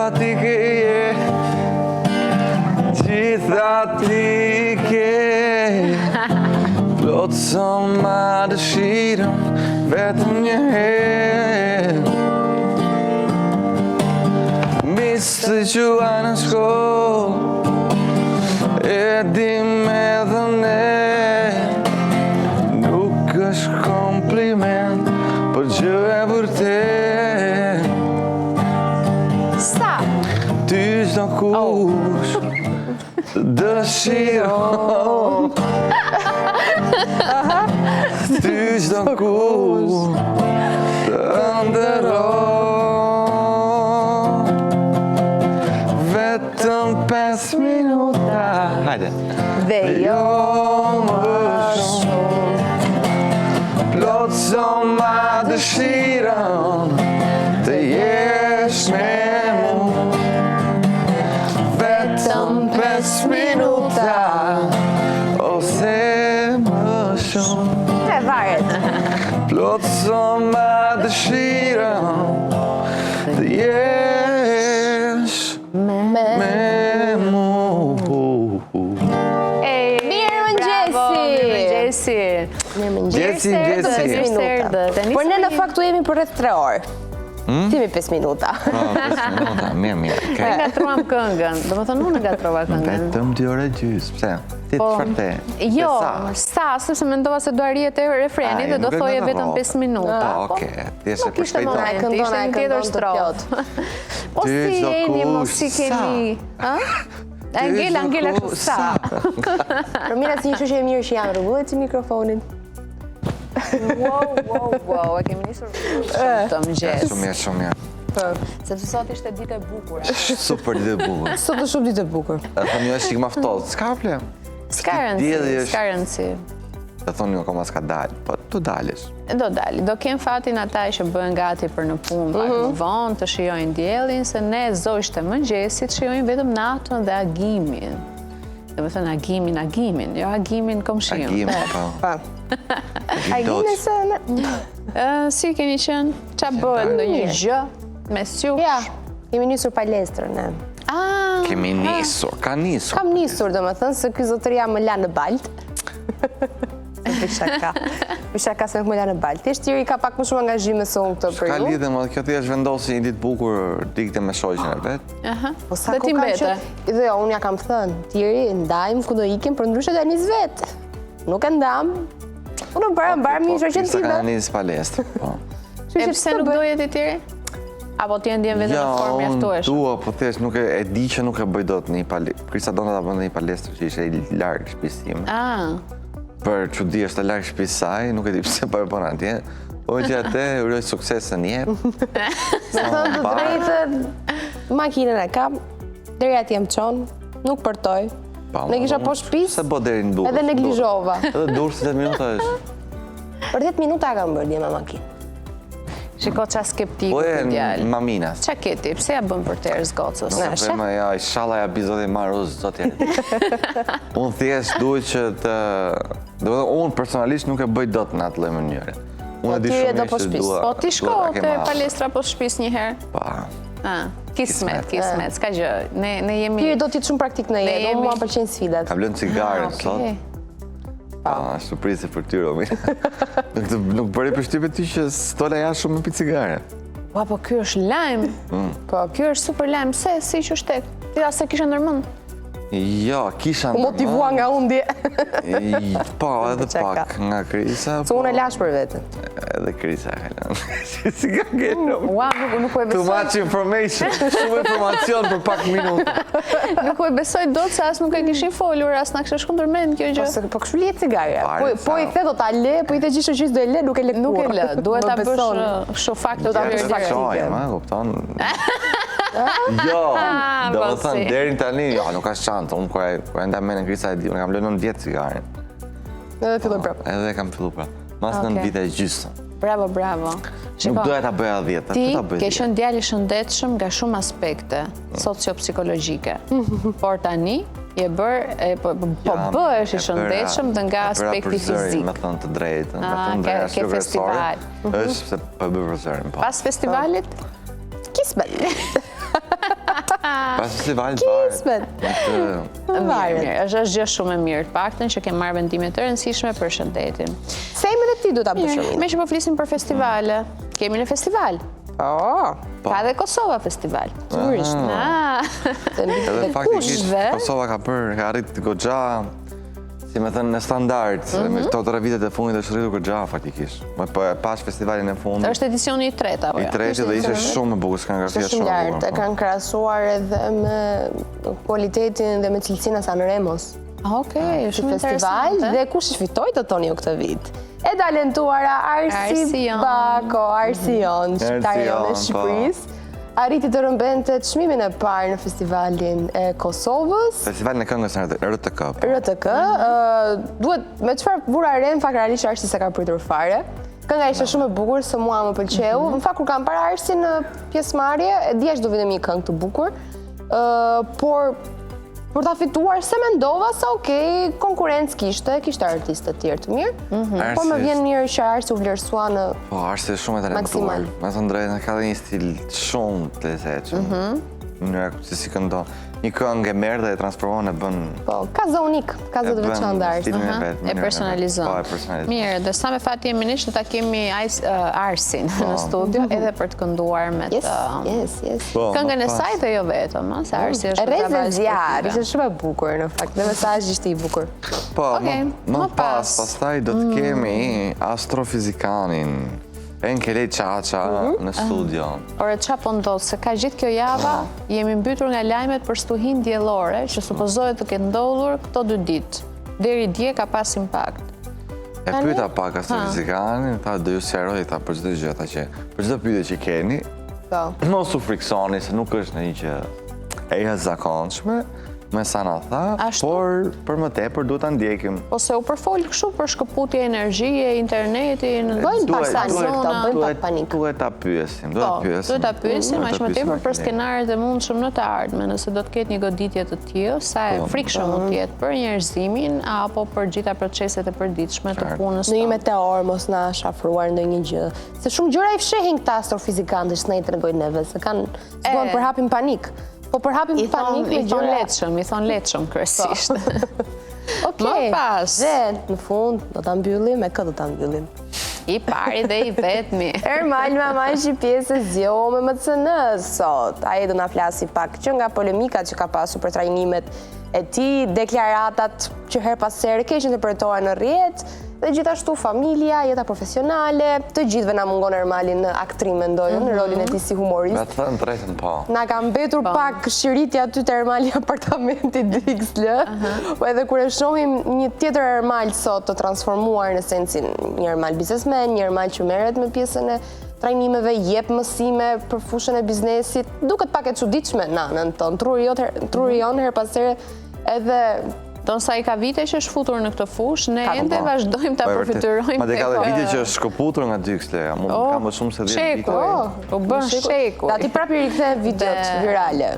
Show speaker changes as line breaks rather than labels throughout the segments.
simpatike je, gjitha ti ke, plot sa ma dëshirën, vetëm një herë. Misë të quaj në shkollë, e dim edhe ne, nuk është kompliment, për gjë e vërtet.
Sa?
Ty çdo kush dëshiron, ty çdo kush të nderon, vetëm 5 minuta, hajde,
Dhe jo më shumë,
plot sa ma dëshiron, të jesh me mu, vetëm 5 minuta, ose më shumë.
e varet.
Plot sa ma dëshiron, të jesh me mu.
Mirëmëngjesi.
Gjesi.
Por ne në fakt u jemi për rreth 3 orë. Timi 5 minuta.
5 minuta, mirë.
Ne gatruam këngën, do më thënë unë gatrova këngën.
Vetëm 2 orë gjysmë, pse? Ti të çfarë?
Jo, sa, sepse mendova se do arrije te refreni dhe do thoje vetëm 5 minuta.
Po, oke, ti je për
Ishte momenti, ishte një tjetër strofë. Po si jeni, mos si keni. Angela kështu sa.
Romina si një shoqe e mirë që janë rregullet si mikrofonin.
Wow, e kemi nisur të mëngjes.
Shumë mirë.
Sepse sot ishte ditë e bukur.
Super ditë e bukur.
Sot është shumë ditë e bukur.
E thonë jo është çik ftohtë, s'ka problem.
S'ka rëndësi.
E thonë jo akoma s'ka dalë, po tu dalësh.
Do dali, do kem fatin ata që bëhen gati për në punë pak më vonë të shijojnë diellin, se ne zogjtë e mëngjesit shijojnë vetëm natën dhe agimin. Do të thënë agimin, jo agimin komshiun.
Agimin, po.
Agimin se...
Si keni qenë? Qa bëhet në një gjë me sjush?
Ja, kemi nisur palestrën, ne.
Kemi nisur, ka nisur.
Kam nisur, do më thënë, se ky zotëria më la në balt. Për shaka se më la në balt. Thjesht Tiri ka pak më shumë angazhime se unë këtë për
Ka
ju.
lidhe më, kjo ti është vendosi një ditë bukur dikte me shoqen e vet.
Po sa
Dhe ti
kohë kam
mbete.
që... Dhe jo, unë ja kam thënë, Tiri, ndajmë ku do ikim, për ndryshe dhe nis vetë. Nuk e ndam. Unë mbarë mi shoqen
Sa ka
time.
nis palestër, po.
E pse nuk doje ti Tiri? Apo ti ndjen vetëm në formë
unë
mjaftueshme?
dua, po thjesht nuk e di që nuk e bëj dot një palestër. Krista donte ta bënte një palestër që ishte i larg shtëpisë time. Për çudi është e larg shtëpisë saj, nuk e di pse po e bën atje. Po që atë uroj sukses në jep.
Me thënë të drejtën, makinën e kam, deri atje më qonë, nuk përtoj. Ne kisha po shtëpisë,
Se bo deri në durës.
edhe neglizhova.
Edhe durës 10 minuta është.
Për 10 minuta kam bërë dje me makinë.
Shiko qa skeptiku
Po e
të djallë.
maminas.
Qa keti? Pse ja bën për terës gocës?
Se përma ja, inshallah ja bizot e marruz, zot e. Unë thjesht duhet që të... Unë personalisht nuk e bëj dot në atë lloj mënyre. Unë e di
ti e do
shumë
po
që
shtëpisë.
dua...
Po ti shko te palestra po shtëpis një herë?
Pa.
Kismet, s'ka gjë. Ne jemi...
Tiri do t'jetë shumë praktik në jetë, unë mua pëlqejnë sfidat.
Ka blënë cigaren sot. Pa, surprizë për ty, Romi. Nuk bëri përshtypje ty që s'tola jashtë shumë me pi cigare.
Ua, po kjo është lajm. Po, kjo është super lajm. Se, si që shtek? Ti se kisha ndërmend.
Jo, kisha
U motivua nga unë dje.
Po, edhe pak nga Krisa.
Se unë e lash për vetën.
Edhe Krisa e lënë. Si ka gjenë?
Ua, nuk u e
Too
besoj.
much information. Shumë informacion për pak minuta.
Nuk u e besoj dot se as nuk e kishin folur, as na kishte shkundur mend kjo gjë.
Po kështu lihet cigare.
Pare,
Po i the do ta le, po i the gjithë shoqërisë do e le, nuk e le
Nuk e
kurrë.
lë, duhet ta
Më
bësh
beson.
kështu fakt do ta
Ja,
bësh
të
direkt.
shojmë, kupton? Jo, do
po
të thënë,
si.
deri tani, jo, nuk ka shantë. Unë kur e nda me në Krisa e di, unë kam lënë 9 vjetë cigaren.
Edhe filloj prapë.
Edhe kam fillu pra. Mas 9 vite e gjysmë.
Bravo, bravo.
Nuk doja ta bëja 10,
Ti
ta bëj
ke
10.
qenë djalë i shëndetshëm nga shumë aspekte sociopsikologjike. Por tani je po bëhesh i shëndetshëm dhe nga aspekti fizik.
Me thënë të drejtën, me
Ah,
thënë drejtën
ke festival.
është se po bëj profesorin, po.
Pas festivalit?
Kismet.
Pas festivalit
Kismet.
Mirë, është gjë shumë e mirë, të paktën që ke marrë vendime të rëndësishme për shëndetin.
Semën e ti du ta përshëmin.
Me që po flisim për festivale, kemi në festival. Ka dhe Kosova festival.
Edhe faktikisht Kosova ka arrit goxha, si me thënë, në standard, me këto 3 vitet e fundit është rritur goxha faktikisht. Po e pash festivalin e fundit.
Është edicioni i 3 apo jo?
I 3 dhe ishte shumë e bukur, skenografia shumë e bukur.
E kanë krahasuar edhe me kualitetin dhe me cilësinë e Sanremos.
Okej, shumë
festival dhe kush fitoi të toni ju këtë vit? E talentuara Arsi Bako, Arsion, shqiptarja e Shqipërisë. Arriti të rëmbente çmimin e parë në festivalin e Kosovës.
Festivalin e këngës në RTK.
RTK, duhet, me çfarë vura re, në fakt realisht Arsi se ka pritur fare. Kënga ishte shumë e bukur, se mua më pëlqeu. Në fakt kur kam parë Arsin në pjesëmarrje, e dija që do vinte një këngë të bukur, por për ta fituar se mendova se okej, konkurrencë kishte artistë të tjerë të mirë, po më vjen mirë që Arsi u vlerësua në
Po, Arsi është shumë e talentuar. Me thënë drejtën, ka dhe një stil shumë të lezetshëm. Mënyra si këndon. Një këngë e merr dhe e transformon e bën.
Po, ka zë unik, ka zë të veçantë Arsi.
E personalizon.
Po, e personalizon.
Mirë, dhe sa me fat jemi ne që ta kemi Arsin në studio edhe për të kënduar me të këngën e saj dhe jo vetëm, se Arsi është
Rrezë zjarr, ishte shumë e bukur në fakt, dhe mesazhi ishte i bukur.
Po, më pastaj do të kemi astrofizikanin Enkelej Qaqa në studio.
Ore, qa po ndodhë, se ka gjithë kjo java, jemi mbytur nga lajmet për stuhin diellore, që supozohet të ketë ndodhur këto 2 ditë. Deri dje ka pas impakt.
E pyeta pak astrofizikanin, tha do ju sqaroj ta për çdo gjë, që për çdo pyetje që keni, mos u friksoni se nuk është ndonjë gjë e jashtëzakonshme. Me sa na tha, por për më tepër duhet ta ndjekim.
Ose u përfol kështu për shkëputje energjie, internetin,
bëjnë panik.
Duhet ta pyesim,
duhet ta pyesim, aq më tepër për skenaret e mundshëm në të ardhmen, nëse do të ketë një goditje të tillë, sa e frikshëm mund të jetë për njerëzimin apo për gjitha proceset e përditshme të punës.
Në një meteor mos na shafruar ndonjë gjë. Se shumë gjëra i fshehin këta astrofizikantë që na i tregojnë neve, se kanë zgjuar për hapin panik. Po për hapin panik me gjëra.
I thon letshëm kryesisht.
Okej. Dhe në fund do ta mbyllim me këtë do ta mbyllim.
I pari dhe i vetmi.
Ermal Mamaj që pjesës zjo me MCN sot. Ai do na flasi pak që nga polemikat që ka pasur për trajnimet e tij, deklaratat që her pas here keq interpretohen në rrjet, dhe gjithashtu familja, jeta profesionale, të gjithëve na mungon Ermali në aktrim, mendoj, në rolin e tij si humorist.
Me të thënë drejtën, po.
Na ka mbetur pak shiritja aty te Ermali apartamenti Dixl, po edhe kur e shohim një tjetër Ermal sot të transformuar në sensin një Ermal biznesmen, një Ermal që merret me pjesën e trajnimeve, jep mësime për fushën e biznesit, duket pak e çuditshme nanën tonë, truri jon her pas here edhe
Don sa i ka vite që është futur në këtë fushë, ne ende vazhdojmë ta përfiturojmë.
Ma dhe ka dhe vite që është shkëputur nga Dixleja, mu ka më shumë se 10 vite.
U bën shekuj.
Da ti prapë i rikthehen videot virale.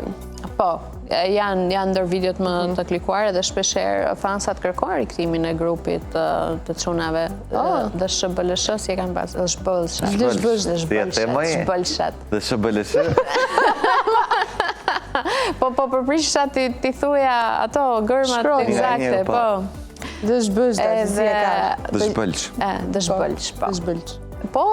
Po, janë ndër videot më të klikuar dhe shpeshherë fansat kërkojnë rikthimin e grupit të çunave DSHBLSH, si e kanë pas,
DSHBLSH.
Po përprisha ti thuja ato gërmat eksakte, po.
Dëshbëlq,
po.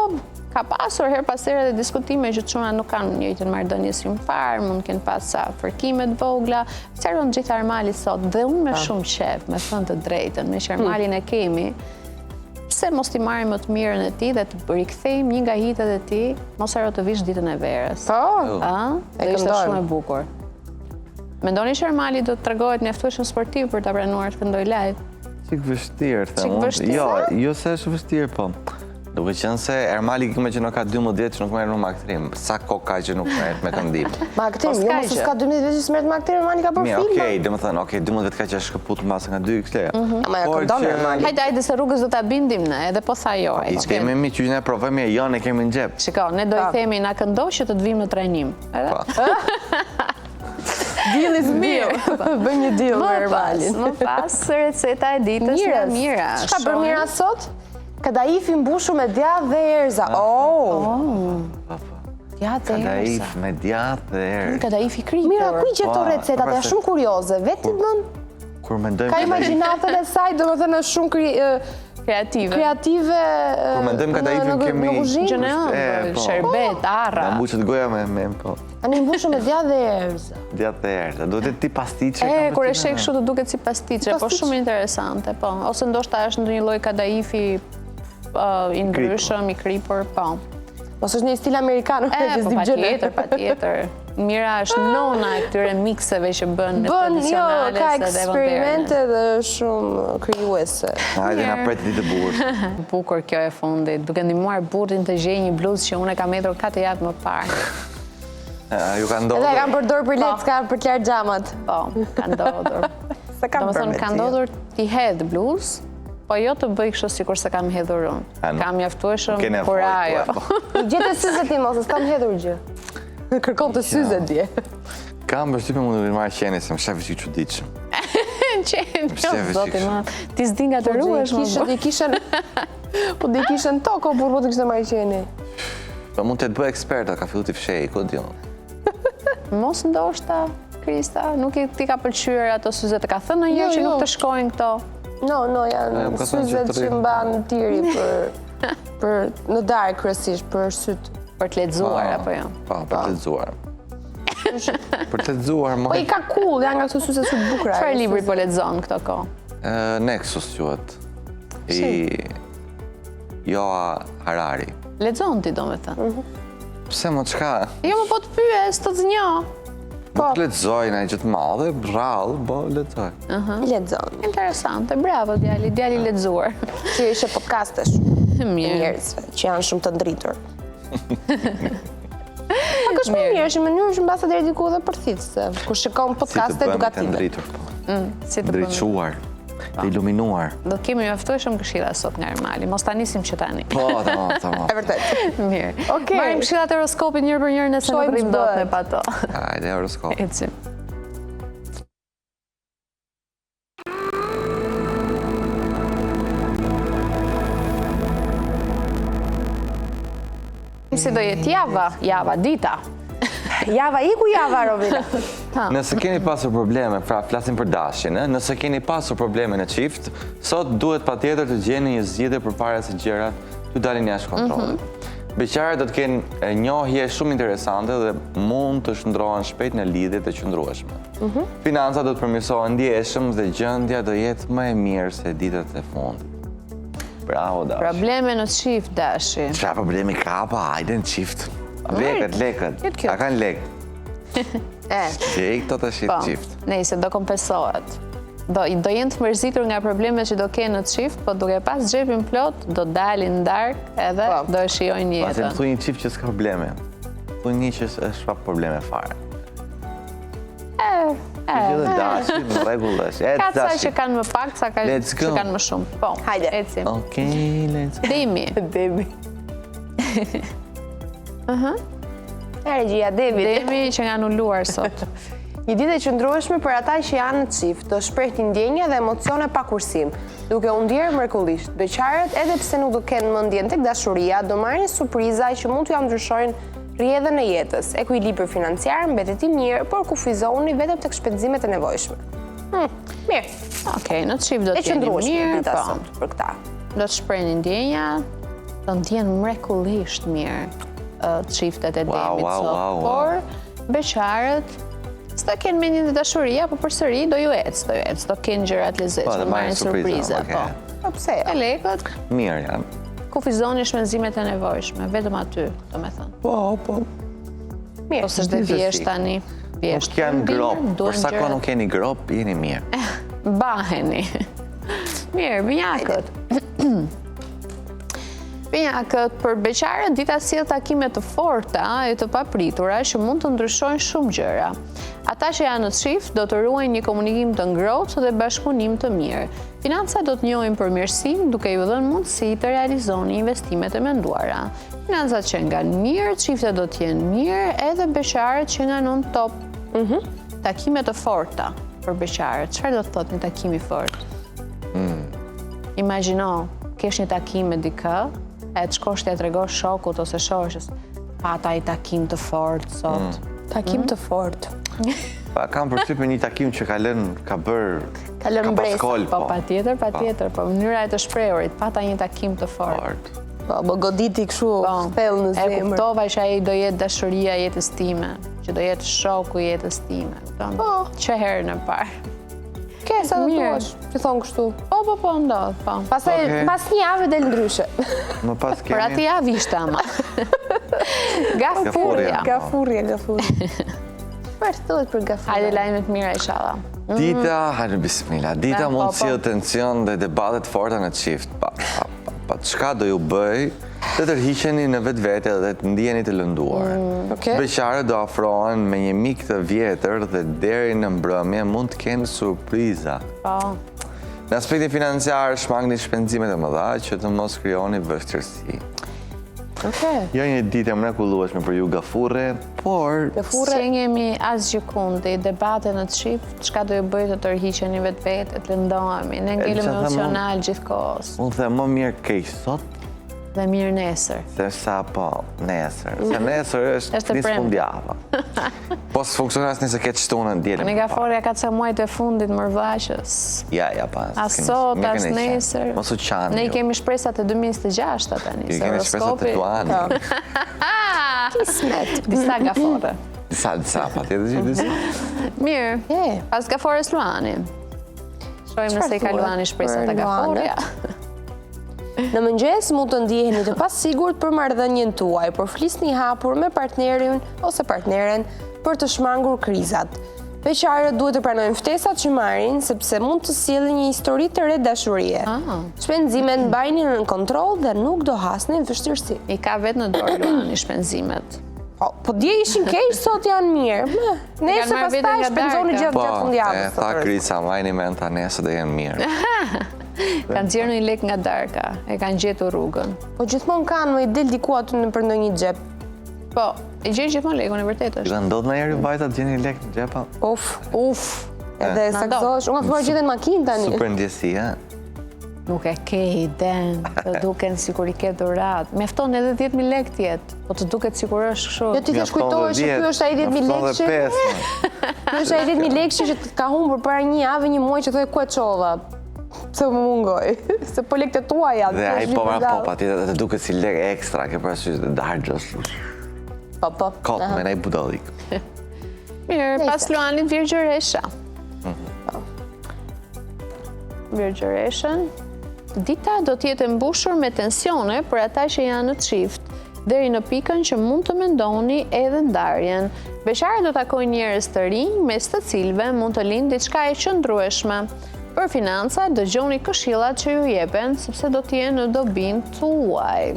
Ka pasur her pas here dhe diskutime që çuna nuk kanë njëjtën marrëdhënie si më parë, mund të kenë pas sa fërkime të vogla. Sqaron gjithë Ermali sot dhe unë me shumë qef, me thënë të drejtën, me që Ermalin e kemi, pse mos t'i marrim më të mirën e tij dhe të rikthejmë një nga hitet e tij, mos haro të vish ditën e verës. Dhe ishte shumë e bukur. Mendoni që Ermali do të tregohet mjaftueshëm sportiv për ta pranuar të këndoj live?
Çik vështirë, them unë. Jo se është vështirë, po. Duke qenë se Ermali që nuk ka 12 vjetë që nuk merret më aktrim. Sa kohë ka që nuk merret me këndim?
Me aktrim, jo mos s'ka 12 vjetë që s'merret me aktrim, Ermali ka bërë filma.
Okej, domethënë, 12 vjetë ka që është shkëputur mbase nga Dixleja.
Ma ja këndon Ermali.
Hajde se rrugës do ta bindim ne, edhe po sa jo.
I kemi mi që ne provojmë jo, ne kemi në xhep.
Shiko, ne do i themi na këndo që të vim në trajnim.
Deal is deal. Bëj një deal me Ermalin.
Më pas receta e ditës nga Mira.
Çka bën Mira sot? Kadaifi mbushur me djathë dhe erza.
Djatë e
Kadaif me djatë dhe erë.
Kadaif I kripër.
Mira, ku I gjetë to recetat, e shumë kurioze, vetë
Kur mendojmë
ka imagjinatën e saj, do më thënë është shumë kreative
Kur mendojmë kadaifin kemi
në kuzhinë.
Gjëne ëmbël, sherbet, arra.
Na mbuqet goja me po.
A një mbushëm me djatë dhe erza.
Djatë dhe erë. Duhet të ti pastiqe.
Kur e shek kështu të duket si pastiqe, po shumë interesante, po. Ose ndoshta është ndonjë lloj kadaifi I ndryshëm, I kripur, po.
Ose është një stil amerikan,
Po patjetër. Mira është nona e këtyre mikseve që bën tradicionale
ka
dhe
eksperimente dhe shumë krijuese.
Hajde na pret ditë bukur.
Bukur kjo e fundit, duke ndihmuar burrin të gjejë një bluzë që unë e kam hedhur 4 javë më parë.
Ju ka ndodhur.
Edhe kam përdor për lecka për të larë xhamat.
Po, ka ndodhur. Domethënë ka ndodhur ti hedh bluzë, po jo të bëj kështu sikur se kam hedhur unë. Kam mjaftueshëm por ajo.
Gjete syze ti mos, s'kam hedhur gjë. Kërkon të syze dje.
Kam përshtypjen mund të marr qenie se më shef i çuditshëm.
Qenie, zoti ma. Ti s'di nga të ruhesh më.
Po di kishën toko por po të kishte marrë qenie.
Po mund të bëj eksperta, ka filluar të fshej, ku diun.
Mos ndoshta, Krista, nuk ti ka pëlqyer ato syzet, ka thënë ndonjëherë që nuk të shkojnë këto.
No, janë syzet që mban tiri për në darkë kryesisht për syt.
Për të lexuar apo jo?
Po, për të lexuar. Për të lexuar më.
Po I ka cool, janë nga këto syze shumë të bukura.
Çfarë libri po lexon këto kohë?
Nexus quhet. Joa Harari.
Lexon ti domethënë.
Pse më çka?
Jo, më po të pyes, të zgjo.
Po të lexoj në gjë të madhe, rrallë, po lexoj.
Lexon.
Interesante, bravo djali lexuar.
Që ishe podcastesh. Njerëzve që janë shumë të ndritur. Pak është më mirë, është në mënyrë që mbasa deri diku edhe për thithse, kur shikon podcaste edukative.
Si të ndriçuar, të iluminuar.
Do kemi mjaftueshëm këshilla sot nga Ermali, mos ta nisim që tani.
Po, tamam.
E vërtet.
Mirë.
Okej.
Marrim këshillat e horoskopit njëri për njëri nëse nuk rrim dot me pato.
Hajde horoskop.
Ecim. Si do jetë java, dita.
Java iku java, Robina.
Nëse keni pasur probleme, pra flasim për dashjen, nëse keni pasur probleme në çift, sot duhet patjetër të gjeni një zgjidhje përpara se gjërat të dalin jashtë kontrollit. Beqarët do të kenë njohje shumë interesante dhe mund të shndrohen shpejt në lidhje të qëndrueshme. Financat do të përmirësohen ndjeshëm dhe gjendja do jetë më e mirë se ditët e fundit. Bravo, Dashi.
Probleme në çift, Dashi.
Qa problemi ka pa, hajde në qift. Lekët. A kanë lekë? Që e këto të shqit qift.
Nejse, do kompensohet. Do jenë të mërzitur nga problemet që do kenë në qift, po duke pas xhepin plot, do dalin dark edhe do e shijojnë jetën.
Pasë më thuj një qift që s'ka probleme. Thuj një që s'ka probleme fare. Gjithë Dashi, në regull është.
Ka të saj që kanë më pak, sa që kanë më shumë. Po,
hajde.
Ecim.
Okej, let's go.
Demi.
Regjia,
Demi që nga nulluar sot.
Një ditë e qëndrueshme për ata që janë në çift, të shprehtin ndjenja dhe emocione pa kursim, duke u ndjerë mrekullisht. Beqarët, edhe pse nuk do kenë mendjen tek dashuria, do marrin surpriza që mund t'ju ndryshojnë rrjedhën e jetës. Ekuilibri financiar mbetet I mirë, por kufizoni vetëm tek shpenzimet e nevojshme. Mirë.
Okej, në çift do të jeni mirë, po.
Për këta.
Do të shprehni ndjenja, do të jenë mrekullisht mirë çiftet e Demit sot. Por beqarët s'do kenë mendjen e dashuria, po përsëri do ju ecë, do kenë gjëra të lezetshme, marrin surpriza, po.
Po pse?
E lekët,
Mirë janë.
kufizoni shpenzimet e nevojshme, vetëm aty, domethënë.
Po.
Mirë.
Ose s'do thjesht tani.
Nuk janë grop, por sa ko nuk keni grop, jeni mirë.
Baheni. Mirë, binjakët. Binjakët, për beqarët, dita sjell takime të forta e të papritura që mund të ndryshojnë shumë gjëra. Ata që janë në çift do të ruajnë një komunikim të ngrohtë dhe bashkëpunim të mirë. Financat do të njohin përmirësim duke ju dhënë mundësi të realizoni investimet e menduara. Financat që nga mirë, çiftet do të jenë mirë, edhe beqarët që nga nën top. Takime të forta për beqarët. Çfarë do të thotë një takim I fortë? Imagjino, kesh një takim me dikë, e të shkosh t'ja tregosh shokut ose shoqës. pata i takim të fort sot.
Takim të fort.
Pa, kam përshtypjen një takim që ka bërë...
Ka lënë mbresë.
Po, patjetër, po mënyra e të shprehurit, pata një takim të fort.
Po, më goditi kështu thellë në zemër.
E kuptova që ai do jetë dashuria jetës time, që do jetë shoku jetës time. Po. Që herë në parë.
Ke, sa do duash, që thonë kështu.
Po, ndodh, po.
Pas një javë del ndryshe.
Më pas kemi...
Për atë javë ishte ama. Gafurja.
Gafurja. Çfarë thuhet për gafurja?
Hajde lajme të mira inshallah.
Dita, hajde bismillah, dita mund të sjellë tension dhe debate të forta në çift. Pa çka do ju bëj të tërhiqeni në vetvete dhe të ndiheni të lënduar. Beqarët do afrohen me një mik të vjetër dhe deri në mbrëmje mund të kenë surpriza. Në aspektin financiar, shmangni shpenzimet e mëdha që të mos krijoni vështirësi. Jo një ditë e mrekullueshme për ju gafurre, por...
Se jemi asgjë kundi, debate në çift, çka do ju bëj të tërhiqeni vetvete, të lëndohemi, ne ngelëm emocional gjithkohës.
Unë them më mirë keq sot
dhe mirë nesër.
Se sa po nesër. Se nesër është një fundjava. Po së funksionas nëse ke qëtunën djelëm.
Në gaforja ka të muajt e fundit mërvashës.
Ja, pas.
As sot, as nesër.
Mosu qanë.
Ne i kemi shpresat e 2026 tani.
I kemi shpresat e tuani.
Kismet. Disa gafore.
Disa, pa tjetë që disa.
Mirë. Pas gaforës Luani. Shojmë nëse i ka Luani shpresat e gaforja.
Në mëngjes mund të ndiheni të pasigurt për marrëdhënien tuaj, por flisni hapur me partnerin ose partneren për të shmangur krizat. Beqarët duhet të pranojnë ftesat që marrin, sepse mund të sjellin një histori të re dashurie. Shpenzimet mbajini në kontroll dhe nuk do hasni në vështirësi.
I ka vetë në dorë Luani shpenzimet.
Po dje ishin keq, sot janë mirë. Nesër pastaj shpenzoni gjatë fundjavës.
Tha Krisa, vajni mend ta nesër dhe janë mirë.
Kanë zirë një lek nga darka, e kanë gjetur rrugën.
Po gjithmonë kanë, më i del diku aty në për ndonjë xhep.
Po, e gjenë gjithmonë lekun, e vërtet është.
Ka ndodhur ndonjëherë vajta të gjeni lek në xhepa?
Uf. Edhe saksohesh, unë thua gjetën makinë tani.
Super ndjesi, ha?
Nuk e ke iden, të duken sikur i ke dhurat. Mjafton edhe 10.000 lek tjetë, po të duket sikur është kështu.
Jo ti të shkujtohesh që ky është ai 10.000 lekë. Ky është ai 10.000 lekë që ka humbur para një javë, një muaj që thoi ku e çova. Se më mungoj, se po lekët e tua janë.
Dhe ai po pa tjetër të duket si lek ekstra, ke parasysh të dargjës.
Po.
Kot me naj budallik.
Mirë, pas Luanit Virgjëresha. Virgjëreshën. Dita do t'jetë mbushur me tensione për ata që janë në çift, deri në pikën që mund të mendoni edhe ndarjen. Beqarët do takojnë njerëz të rinj, mes të cilëve mund të lindë diçka e qëndrueshme. Për financa, dëgjoni këshillat që ju jepen, sepse do t'jenë në dobin tuaj.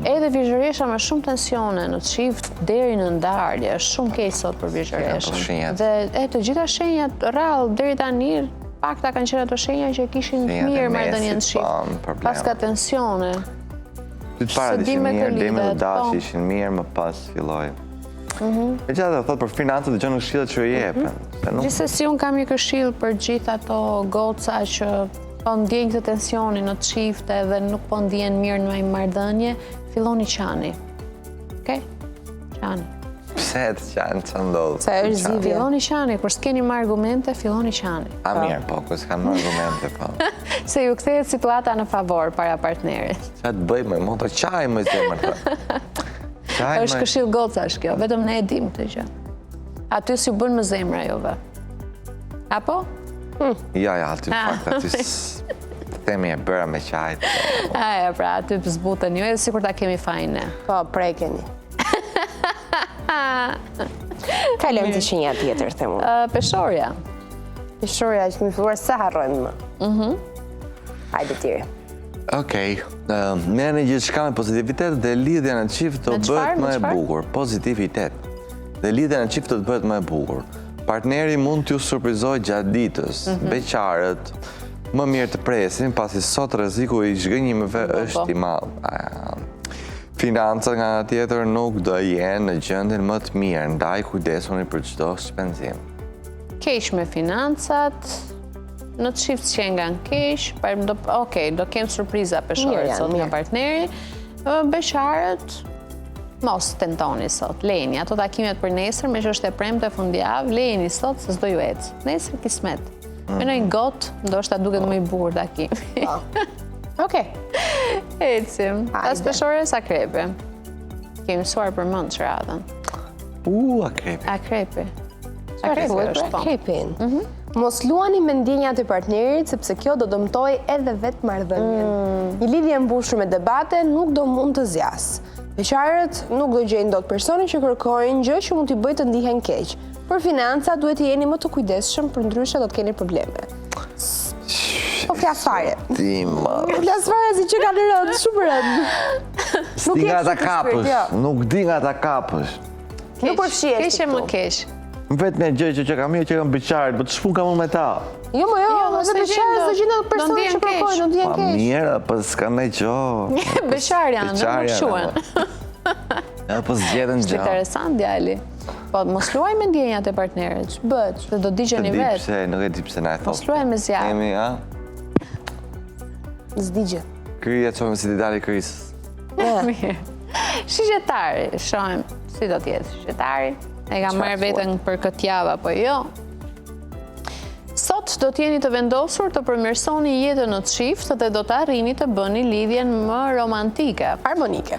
Edhe Virgjëresha me shumë tensione në çift deri në ndarje, shumë keq sot për Virgjëreshën. Dhe të gjitha shenjat rrallë deri tani, pakta kanë qenë ato shenja që kishin mirë marrëdhënien në çift. Pas ka tensione.
Ty të para ishin mirë, deri më dashi ishin mirë, më pas filloi. E gjatë dhe thot për financat dhe gjënë këshillat që jepen.
Gjithsesi unë kam një këshill për gjithë ato goca që po ndjejnë këtë tensionin në çifte dhe nuk po ndjen mirë në marrëdhënie, filloni qani. Okej? Qani.
Pse të qani, që ndodhë?
Se është zgjidhje.
Filloni qani, kur s'keni më argumente, filloni qani.
A mirë, po, kur s'kanë më argumente, po.
Se ju kthehet situata në favor para partnerit.
Qa të bëj, më të qaj, më zemër të.
Është këshill gocash kjo, vetëm ne e dim të gjë. Aty si bën më zemra jove. Apo?
Ja, aty fakt, aty themi e bëra me qajt.
Aja, pra, aty zbutën ju, edhe sikur ta kemi fajin ne.
Po, prekeni. Kalojmë të shenja tjetër, them unë.
Peshorja.
Peshorja që më filluar sa harrojmë më. Hajde tjere.
Okej, merrni gjithçka me pozitivitet dhe lidhja në çift do bëhet më e bukur. Pozitivitet. Dhe lidhja në çift do të bëhet më e bukur. Partneri mund t'ju surprizojë gjatë ditës. Beqarët më mirë të presin, pasi sot rreziku i zhgënjimeve është i madh. Financat nga ana tjetër nuk do jenë në gjendjen më të mirë, ndaj kujdesuni për çdo shpenzim.
Keq me financat, në çift që nga në keq, do kem surpriza peshore sot nga partneri. Beqarët, mos tentoni sot, lejeni, ato takimet për nesër, me që është e premte fundjavë, lejeni sot se s'do ju ecë. Nesër kismet. Menoj gotë, ndoshta duket më i bukur takim.
Okej.
Ecim. Tas peshore sa krepe. Kemi mësuar për mend çradën.
Akrepi.
Akrepi.
Akrepi është akrepin. Mos luani me ndjenjat e partnerit, sepse kjo do dëmtoj edhe vetë marrëdhënien. Një lidhje e mbushur me debate nuk do mund të zjasë. Beqarët nuk do gjejnë dot personin që kërkojnë gjë që mund t'i bëjë të ndihen keq. Për financa duhet të jeni më të kujdesshëm, për ndryshe do të keni probleme. Po flas fare. Po flas fare si që kanë rënd, shumë rënd.
Nuk di nga ta kapësh, nuk di nga ta kapësh.
Nuk përfshihesh.
Keq e më keq.
Vetë me gjë që kam mirë që kam beqarit, po të shpun kam unë me ta.
Jo, edhe beqarët dhe gjithë personin që kërkojnë, do ndjen keq.
Mirë, po s'ka ne gjo.
Beqar janë, nuk shuen.
Ja, po s'gjetën gjo.
Interesant djali. Po mos luaj me ndjenjat e partnerit, bëhet, se do digjeni vetë.
Nuk e di pse na e thot.
Mos luaj me zjarr.
Kemi, a?
S'digje.
Kryja qome si t'i dali krysës.
Mirë. Shigjetari, shohim si do t'jetë shigjetari. E ka marrë vetën për këtë javë apo jo. Sot do t'jeni të vendosur të përmirësoni jetën në çift dhe do të arrini të bëni lidhjen më romantike. Harmonike.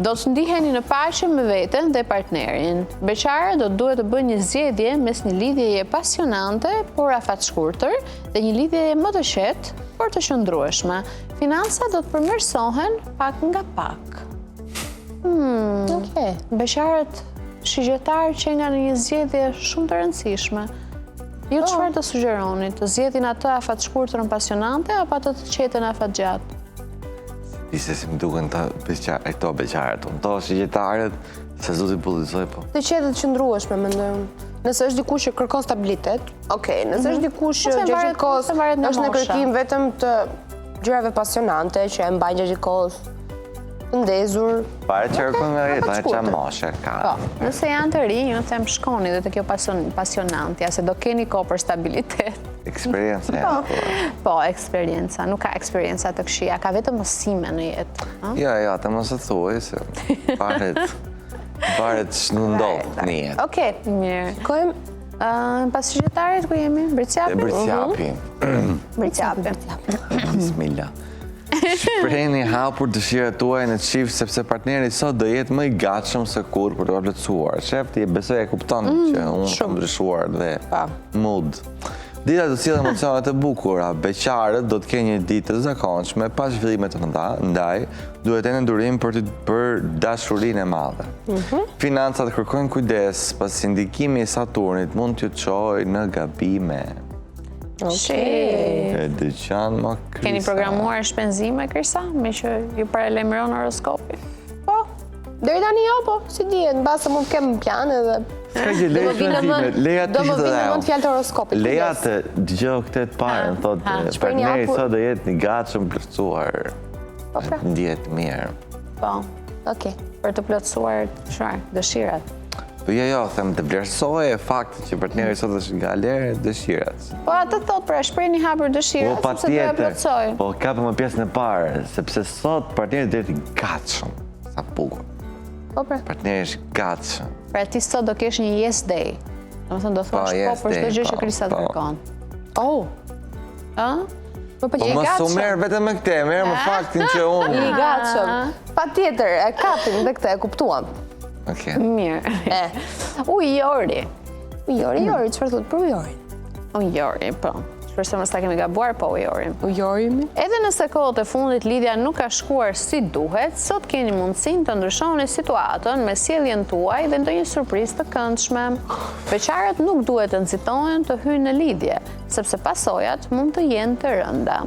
Do të ndiheni në paqe me veten dhe partnerin. Beqarët do duhet të bëjnë një zgjedhje mes një lidhjeje pasionante, por afat shkurtër, dhe një lidhjeje më të qetë, por të qëndrueshme. Financat do të përmirësohen pak nga pak. Beqarët shigjetarë që nga në një zgjedhje shumë të rëndësishme. Ju çfarë të sugjeroni? Të zgjedhin atë afat shkurtërën pasionante apo atë të qetën afat gjatë?
Dise si më duken këto beqarët, to shigjetarët, se zoti bullizoj po.
Të qetë të qëndrueshme, mendoj unë. Nëse është dikush që kërkon stabilitet, okej. Nëse është dikush që gjatë kohës është në kërkim vetëm të gjërave pasionante që e mbajnë gjatë kohës të ndezur.
Pare që kërkon nga rritë, pare që moshe ka.
Nëse janë të rinj, unë them shkoni dhe të kjo pasionantja, se do keni kohë për stabilitet.
Eksperiencë janë.
Po, eksperienca. Nuk ka eksperienca të këshia, ka vetëm mësime në jetë.
Jo, të mos e thuaj, se paret që në ndodhë një jetë.
Okej, mirë. Kojmë pas shigjetarit ku jemi? Britsjapi?
Britsjapi. Bismillah. Shprehni hapur dëshirat tuaja në çift sepse partneri sot do jetë më i gatshëm se kur për t'u plotësuar. Shefti besoj e kupton që unë kam ndryshuar dhe mood. Dita do sjellë emocione të bukura. Beqarët do të kenë një ditë të zakonshme pa zhvillime të mëdha, ndaj duhet të ndurim për dashurinë e madhe. Financat kërkojnë kujdes, pasi ndikimi i Saturnit mund t'ju çojë në gabime. E dyqan më Krisa.
Keni programuar shpenzime, Krisa, me që ju paralajmëron horoskopi?
Po, deri tani jo, po, si dihet, mbase mund të kem plan edhe
do më vinë
në mend fjalë të horoskopit.
Leja të dëgjoj këtë të parë, thotë partneri sot do jetë një gatshëm plotësuar. Ndihet mirë.
Po.
Okej.
Për të plotësuar çfarë? Dëshirat.
Po jo, them të vlerësoj fakti që partneri sot është nga lere dëshirat.
Po atë thot pra shprehni hapur dëshirat, sepse do e plotësoj.
Po kapëm më pjesën e parë, sepse sot partneri do jetë i gatshëm. Sa bukur.
Po pra.
Partneri është gatshëm.
Pra ti sot do kesh një yes day. Domethënë do thosh po për çdo gjë që Krisa të kërkon. Oh. Ë?
Po mos u merr vetëm me këtë, merr me faktin që unë
i gatshëm. Patjetër, e kapim dhe këtë, e kuptuam.
Okej.
Mirë. Ujori,
çfarë thot për ujorin?
Ujori, po. Shpresoj mos ta kemi gabuar, po ujorin.
Ujorimi?
Edhe nëse kohët e fundit lidhja nuk ka shkuar si duhet, sot keni mundësinë të ndryshoni situatën me sjelljen tuaj dhe ndonjë surprizë të këndshme. Beqarët nuk duhet të nxitohen të hyjnë në lidhje, sepse pasojat mund të jenë të rënda.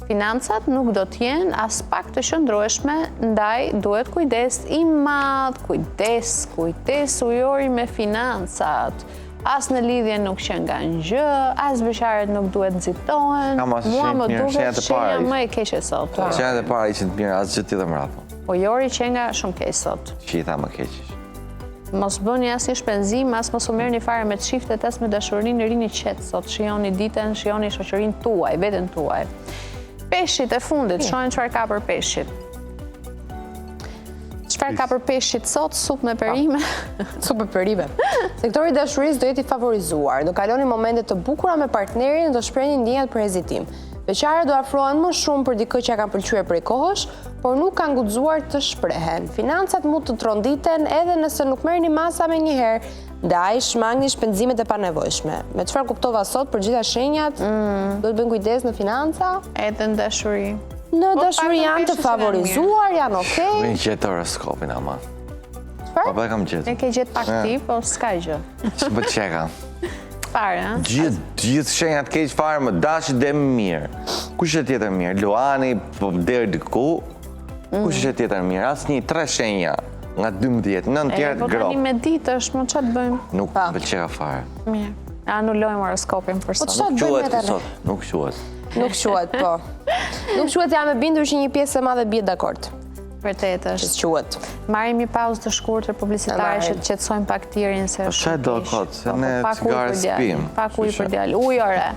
Financat nuk do t'jenë as pak të qëndrueshme, ndaj duhet kujdes i madh, kujdes ujori me financat. As në lidhje nuk qenë nga një gjë, as beqarët nuk duhet nxitohen. Mua më duket shenja më e keqe sot.
Shenjat e para ishin të mira, asgjë tjetër më radhë.
Ujori që nga shumë keq sot.
Qita më keq.
Mos bëni asnjë shpenzim, as mos u merrni fare me çiftet, as me dashurinë, rini qetë sot. Shijoni ditën, shijoni shoqërinë tuaj, veten tuaj. Peshqit e fundit, shohin çfarë ka për peshqit. Çfarë ka për peshqit sot? Supë me perime?
Supë me perime. Sektori i dashurisë do jeti favorizuar, do kaloni momente të bukura me partnerin, do shprehni ndjenjat për hezitim. Beqarët do afrohen më shumë për dikë që ja kanë pëlqyer prej kohësh, por nuk kanë guxuar të shprehen. Financat mund të tronditen edhe nëse nuk merrni masa me njëherë, ndaj shmangni shpenzimet e panevojshme. Me çfarë kuptova sot për gjitha shenjat, do të bëjmë kujdes në financa.
Edhe në dashuri.
Në dashuri janë të favorizuar, janë okej.
Unë gjetë horoskopin ama.
Çfarë?
Po e kam gjetë.
E ke gjetë pak ti, po s'ka gjë.
Që më qeka.
Fare, ha?
Gjithë shenjat keq fare më dashit dhe më mirë. Kush e tjetër mirë? Luani, po deri diku. Kush e tjetër mirë? Asnjë 3 shenja nga 12, 9 tjerë
Po tani
grop.
me ditë është, më çfarë të bëjmë?
Nuk më pëlqeva fare.
Mirë. Anullojmë horoskopin për sot.
çfarë bëjmë
Quhet
tani?
sot, nuk quhet.
Nuk quhet, po. Nuk quhet, jam e bindur që një pjesë e madhe bie dakord.
Vërtet është.
Që quhet.
Marrim një pauzë të shkurtër publicitare që të qetësojmë pak tirin se është.
çaj do kot, se ne cigare s'pim.
Pak ujë për djalë. Ujë ore.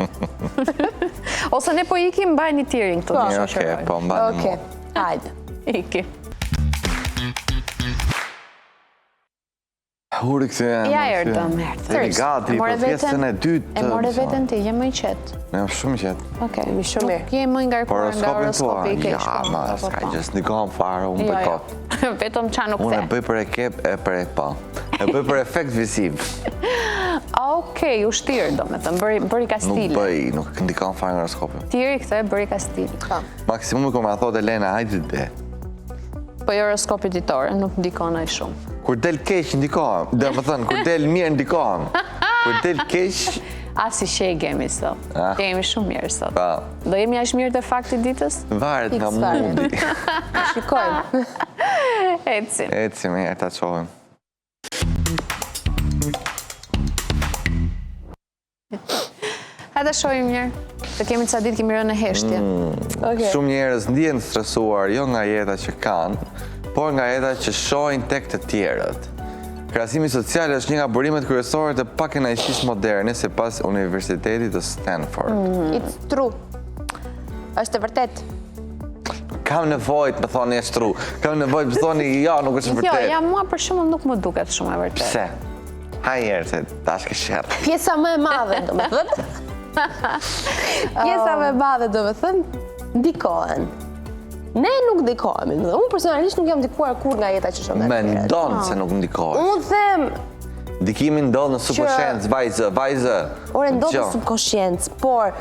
Ose ne po ikim mbajni tirin këtu.
Mirë, okej, po mbani
Okej,
mua.
hajde.
Iki.
Huri këtë janë.
Ja erdhëm, erdhëm.
E gati, po pjesën e dytë.
E more veten ti, je më i qetë.
Ne jam shumë qetë.
Okej,
Mi shumë mirë.
Nuk je më i ngarkuar nga
Horoskopin tua,
horoskopi i keq.
ja, ma, s'ka gjë, s'ndikon fare, unë
Jo,
bëj
jo.
kot.
Vetëm qa nuk
Unë e
the.
bëj për e bëj për efekt visiv.
Okej, u shtirë do me thëmë, bëri ka
Nuk
stile.
bëj, nuk ndikon fare nga horoskopi.
Tiri këtë, bëri ka stile.
Maksimumi ku ma thot Elena, hajde dhe.
Po jo horoskopi ditore, nuk ndikon ai shumë.
Kur del keq ndikon, dhe më thënë, kur del mirë ndikon. Kur del keq,
Asi shegemi sot.
Ah.
Jemi shumë mirë sot.
pa,
Do jemi aq mirë të fakti ditës?
varet nga
Fiks fare.
mundi.
Shikojmë.
Ecim.
Ecim herë ta qohëm.
Hajde shohim njërë. Të kemi ca ditë kemi rënë në heshtje.
Okej.
Shumë njerëz ndjen stresuar jo nga jeta që kanë, por nga jeta që shohin tek të tjerët. Krahasimi social është një nga burimet kryesore të pakënaqësisë moderne sipas Universitetit të Stanford.
It's true. Është e vërtet.
Kam nevojë të më thoni është tru. Kam nevojë të thoni jo, nuk është e
Jo,
vërtet.
ja mua për shembull nuk më duket shumë e vërtet.
Pse? Hajër se tash ke sherr.
Pjesa më e madhe, do me thënë. Pjesa më e madhe, do me thënë, ndikohen. Ne nuk ndikohemi. Unë personalisht nuk jam ndikuar kur nga jeta që shumë e tjere.
Mendon se nuk ndikohesh.
Unë them,
Ndikimi ndodh në subkonsciencë, vajzë.
ore ndodhë
Dgjoj.
subkonsciencë, por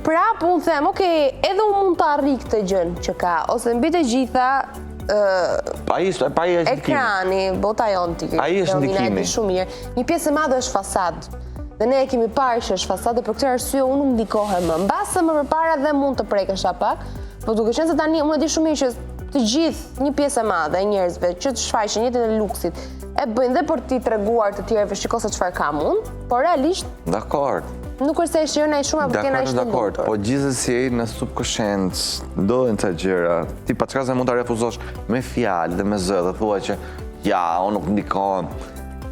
prapë unë them, okej, edhe unë mund të arri këtë gjën që ka, ose mbi të gjitha,
Pa i është ndikimi.
ekrani, bota jonë ti.
Ai është
Leonina e di
ndikimi.
shumë mirë. Një pjesë e madhe është fasad. Dhe ne e kemi parë që është fasad dhe për këtë arsye unë nuk ndikohem më. Mbase më përpara dhe mund të prekesha pak, po duke qenë se tani unë e di shumë mirë që të gjithë një pjesë e madhe e njerëzve që të shfaqin jetën e luksit e bëjnë dhe për t'i treguar të tjerëve shiko se çfarë kam unë, por realisht
Dakor.
nuk është se e shijon ai shumë apo kena ai shumë
Dakor,
lumtur.
po gjithsesi në subkonsciencë ndodhen ca gjëra. Ti pa çka se mund ta refuzosh me fjalë dhe me zë dhe thua që ja, unë nuk ndikon.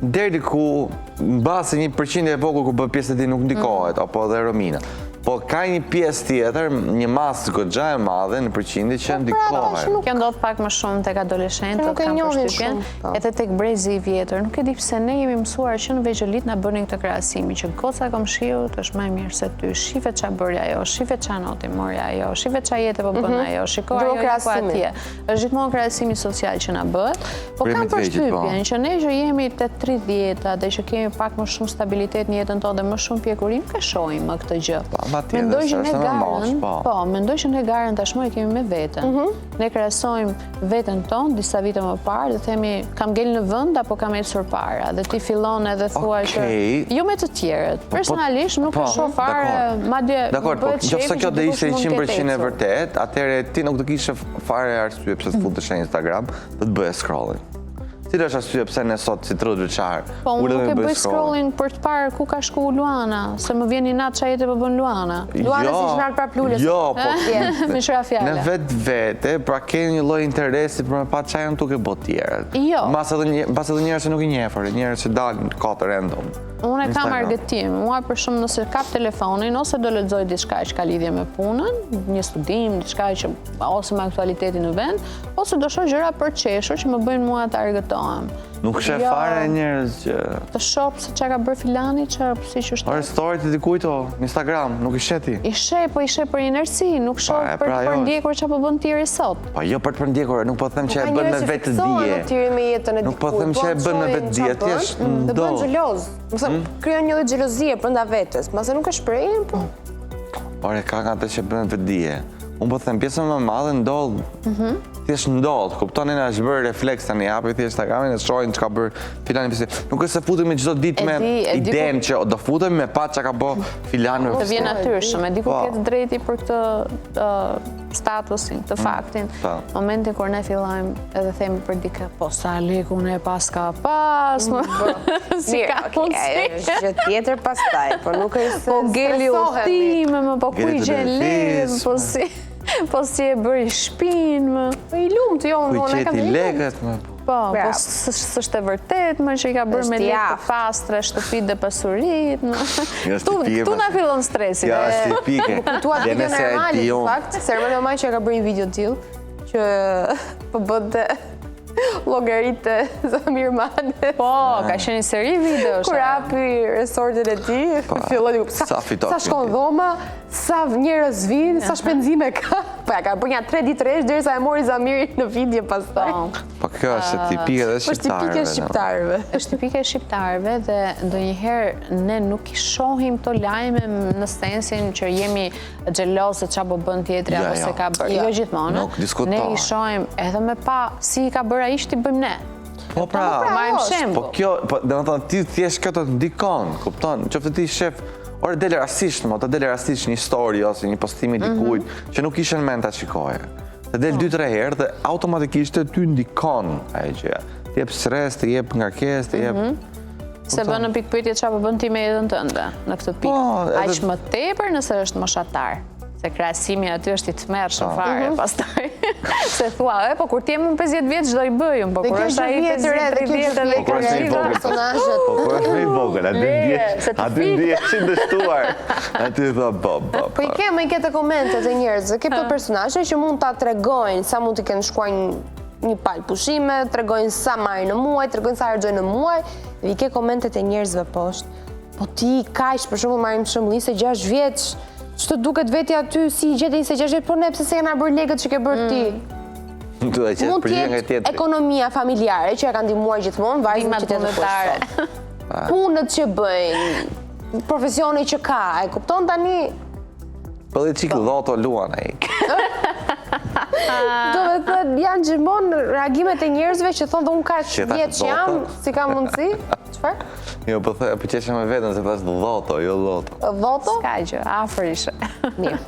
Deri diku, mbase 1% e vogël ku bë pjesë e ti nuk ndikohet, apo dhe Romina. Po ka një pjesë tjetër, një masë goxha e madhe në përqindje që ndikohet.
Kjo ndodh pak më shumë tek adoleshentët,
Nuk e
kam
njohin
përshtypjen,
shumë, po.
edhe tek brezi i vjetër. Nuk e di pse ne jemi mësuar që në veçolit na bënin këtë krahasimi që goca komshiut është më e mirë se ty. Shife ç'a bëri ajo, shife ç'a noti mori ajo, shife ç'a jetë po bën ajo, shiko ajo ku
krahasimi.
atje. Është gjithmonë krahasimi social që na bëhet, po
Premi
kam
të vegjit, po.
përshtypjen që ne që jemi te 30-ta dhe që kemi pak më shumë stabilitet në jetën tonë dhe më shumë pjekuri, nuk e shohim më këtë gjë.
ma tjetër,
Mendoj që
është
ne
normal,
garën,
po.
mendoj që ne garën tashmë e kemi me veten. Ne krahasojmë veten tonë disa vite më parë dhe themi kam ngel në vend apo kam ecur para dhe ti fillon edhe thua që
Okej.
jo me të tjerët. Personalisht nuk e shoh fare, madje
Dakor, po
bëhet
nëse
shefi
kjo
që
do
dikush
ishte
mund
100% e
ketë ecur.
vërtet, atëherë ti nuk do kishe fare arsye pse të futesh në Instagram, do të bëje scrolling. Cila është arsye pse ne sot si 30 vjeçar
Po unë nuk e bëj scrolling për të parë ku ka shku Luana, se më vjen i natë ç'a jetë po bën Luana.
Luana si që nalë prap lulës.
Jo, po
Me shra
në
fjale.
vetë, pra ke një lloj interesi për me pa çfarë janë duke bë tjerët.
Jo.
Mbas edhe njerëz që nuk i njeh fare, njerëz që dalin katër random.
Unë e kam argëtim, mua për shumë nëse kap telefonin, ose do lexoj diçka që ka lidhje me punën, një studim, diçka që ose me aktualitetin në vend, ose do shoh gjëra për qeshur që më bëjnë mua të argëtohem.
Nuk sheh fare njerëz që
të shoh se çka ka bërë filani, çfarë si që është.
Ore story të dikujt në Instagram, nuk i sheh ti.
I sheh, po i sheh për inerci, nuk shoh për të përndjekur çfarë po bën tjerë sot.
Po jo për të përndjekur, nuk po them që e bën me vetë dije. Nuk po them që e bën me vetë dije, ti është
të bën xheloz. Krijon një xhelozie brenda vetes, mbase nuk e shprehin, po.
Ore ka nga atë që bën me vetë dije. Unë po them pjesën më madhe ndodh. Thjesht ndodh, kuptonin a është bërë refleks tani hapi thjesht Instagramin e shohin çka bër filani pse. Nuk është se futemi çdo ditë me idenë që do futemi me pa çka ka bë filani.
Të vjen natyrshëm, e di ku ke drejti për këtë statusin, këtë faktin. Momentin kur ne fillojmë edhe themi për dikë, po sa lekë unë e pas ka pas. Si ka mundësi?
Gjë tjetër pastaj, po nuk është
po geli udhime, po ku i gjelet, po si e bëri shpinë, më.
Po i lumt, jo,
unë e kam i legët, më.
Po s'është e vërtet, më që i ka bërë me lekë të pastre, shtëpit dhe pasurit, më. Këtu na fillon stresi.
Ja, është tipike.
Këtua të të normali, në fakt, se rëmë në maj që ka bërë një video t'ilë, që po bëdë llogaritë Zamir Mane.
Po, ka qenë një seri videosh.
Kur hapi resortin e tij, filloi sa shkon dhoma, sa njerëz vinë, sa shpenzime ka. Po ja ka bërë 3 ditë rresh derisa e mori Zamirin në video pastaj.
Po kjo është tipike dhe
shqiptarëve.
Është tipike shqiptarëve dhe ndonjëherë ne nuk i shohim këto lajme në sensin që jemi xheloz se çfarë po bën tjetri apo se ka bërë. Jo gjithmonë. Ne i shohim edhe me pa si i ka bërë ai ti bëjmë ne.
Po pra,
marrim shembull.
Po kjo, domethënë ti thjesht këto ndikon, kupton? Qoftë ti shef, ore dele rastisht, të dele rastisht një story ose një postim i dikujt që nuk ishe në mend ta shikoje. Të del 2-3 herë dhe automatikisht ty ndikon ajo gjë. Të jep stres, të jep ngarkesë, të jep
se bën në pikpyetje çfarë po bën ti me jetën tënde në këtë pikë. Aq më tepër nëse është moshatar. Se krahasimi aty është i tmerrshëm fare pastaj. Se thua, po kur ti jam unë 50 vjeç çdo i bëj unë, po kur është ai 50 vjeç edhe
ka personazhet. Po kur është më i vogël, aty ndihet si dështuar. Aty thua
po i kemë këtë komentet e njerëzve, këto personazhe që mund ta tregojnë sa mund të kenë shkuar një palë pushime, tregojnë sa marrin në muaj, tregojnë sa harxojnë në muaj, dhe i ke komentet e njerëzve poshtë. Po ti kaq, për shembull marrim shembullin se 6 vjeç që të duket veti aty si i gjeti 26 vjetë, por ne pse se kena bërë legët që ke bërë ti. Mund t'jetë ekonomia familjare që e ka ndihmuar gjithmonë, vajzën që t'jetë punëtare. Punët që bëjnë, profesioni që ka, e kupton tani?
Po dhe qikë loto luan e i.
Do me thënë, janë gjithmonë reagimet e njerëzve që thonë dhe unë ka vjetë që jam, si ka mundësi. Qëfar?
Jo, po qeshe me vetën se pas loto, jo loto.
Loto?
Ska gjë, afër ishe.
Mirë.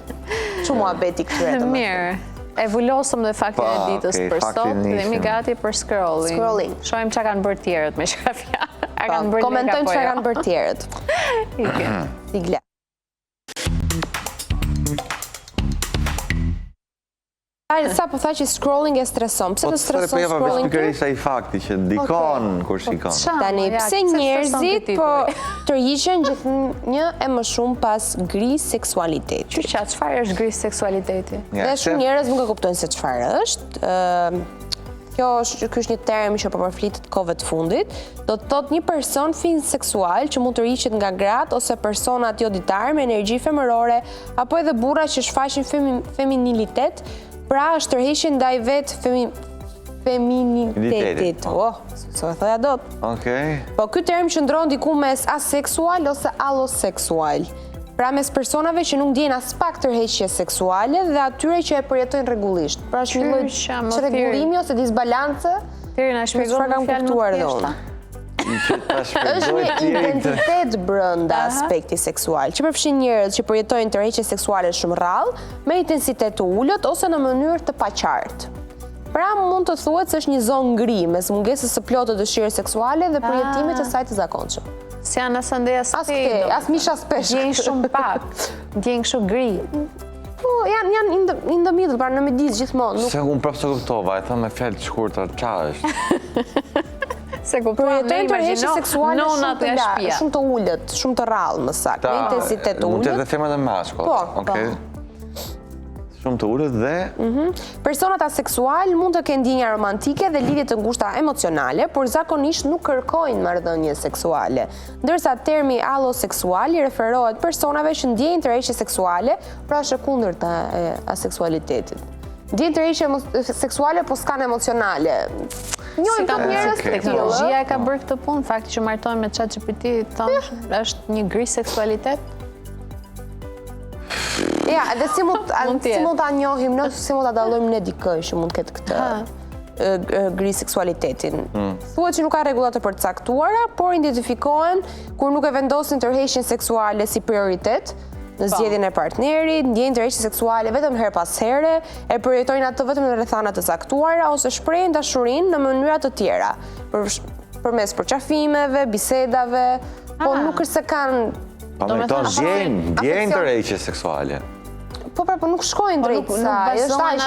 Që mua beti këtyre të më.
Mirë. E vullosëm dhe faktin e ditës për sot dhe jemi gati për scrolling. Shohim që kanë bërë tjerët me shka fjarë.
Komentojmë që kanë bërë tjerët. Sigle. Sa po tha që scrolling e streson. Pse të streson scrolling?
Pikërisht ai fakti që ndikon kur shikon.
Tani, pse njerëzit po tërhiqen gjithnjë e më shumë pas gri seksualiteti?
Çfarë është gri seksualiteti?
Dhe shumë njerëz nuk e kuptojnë se çfarë është. Ky është një term që po përflitet kohëve të fundit. Do të thotë një person fin seksual që mund të tërhiqet nga gratë ose personat jo ditar me energji femërore apo edhe burra që shfaqin feminilitet. Pra është tërheqje ndaj vetë feminitetit. So e thoja dot. Po ky term qëndron diku mes aseksual ose alloseksual. Pra mes personave që nuk ndjejnë as pak tërheqje seksuale dhe atyre që e përjetojnë rregullisht. Pra është një lloj çrregullimi ose disbalance.
Thierry na shpjegon
kam kuptuar edhe unë. Është një identitet brenda aspekti seksual, që përfshin njerëz që përjetojnë tërheqje seksuale shumë rrallë, me intensitet të ulët ose në mënyrë të paqartë. Pra mund të thuhet se është një zonë ngri mes mungesës së plotë të dëshirës seksuale dhe përjetimit të saj të zakonshëm.
Si janë as ndej
as mish as pesh.
Ndjen shumë pak, ndjen kështu gri.
Po janë in the middle, pra në midis gjithmonë.
Se unë prapë se kuptova, e thëmë me fjalë të shkurtër, çfarë është?
Se kuptuam, ne imagjino nonat e shtëpia.
Shumë të ullët, shumë të rrallë më saktë, me intensitet të
Mund të
ullët.
jetë femrat e mashkullt. Okej. Shumë të ullët dhe
Personat aseksual mund të kenë ndjenja romantike dhe lidhje të ngushta emocionale, por zakonisht nuk kërkojnë marrëdhënie seksuale. Ndërsa termi alloseksual i referohet personave që ndjejnë tërheqje seksuale, pra është e kundërta e aseksualitetit. Ndjejnë tërheqje seksuale, po s'kan emocionale. Njojnë të njerëz të
teknologjia e ka bërë këtë punë, fakti që martohen me ChatGPT thonë është një gri seksualitet.
Ja, edhe si mund ta njohim ne, si mund ta dallojmë ne dikë që mund të ketë këtë gri seksualitetin. Thuhet që nuk ka rregulla të përcaktuara, por identifikohen kur nuk e vendosin tërheqjen seksuale si prioritet në zgjedhjen e partnerit, ndjejnë tërheqje seksuale vetëm her pas here, e projektojnë atë vetëm në rrethana të caktuara ose shprehin dashurinë në mënyra të tjera, përmes përqafimeve, bisedave, po nuk është se kanë
ndjejnë tërheqje seksuale.
Po nuk shkojnë drejt saj,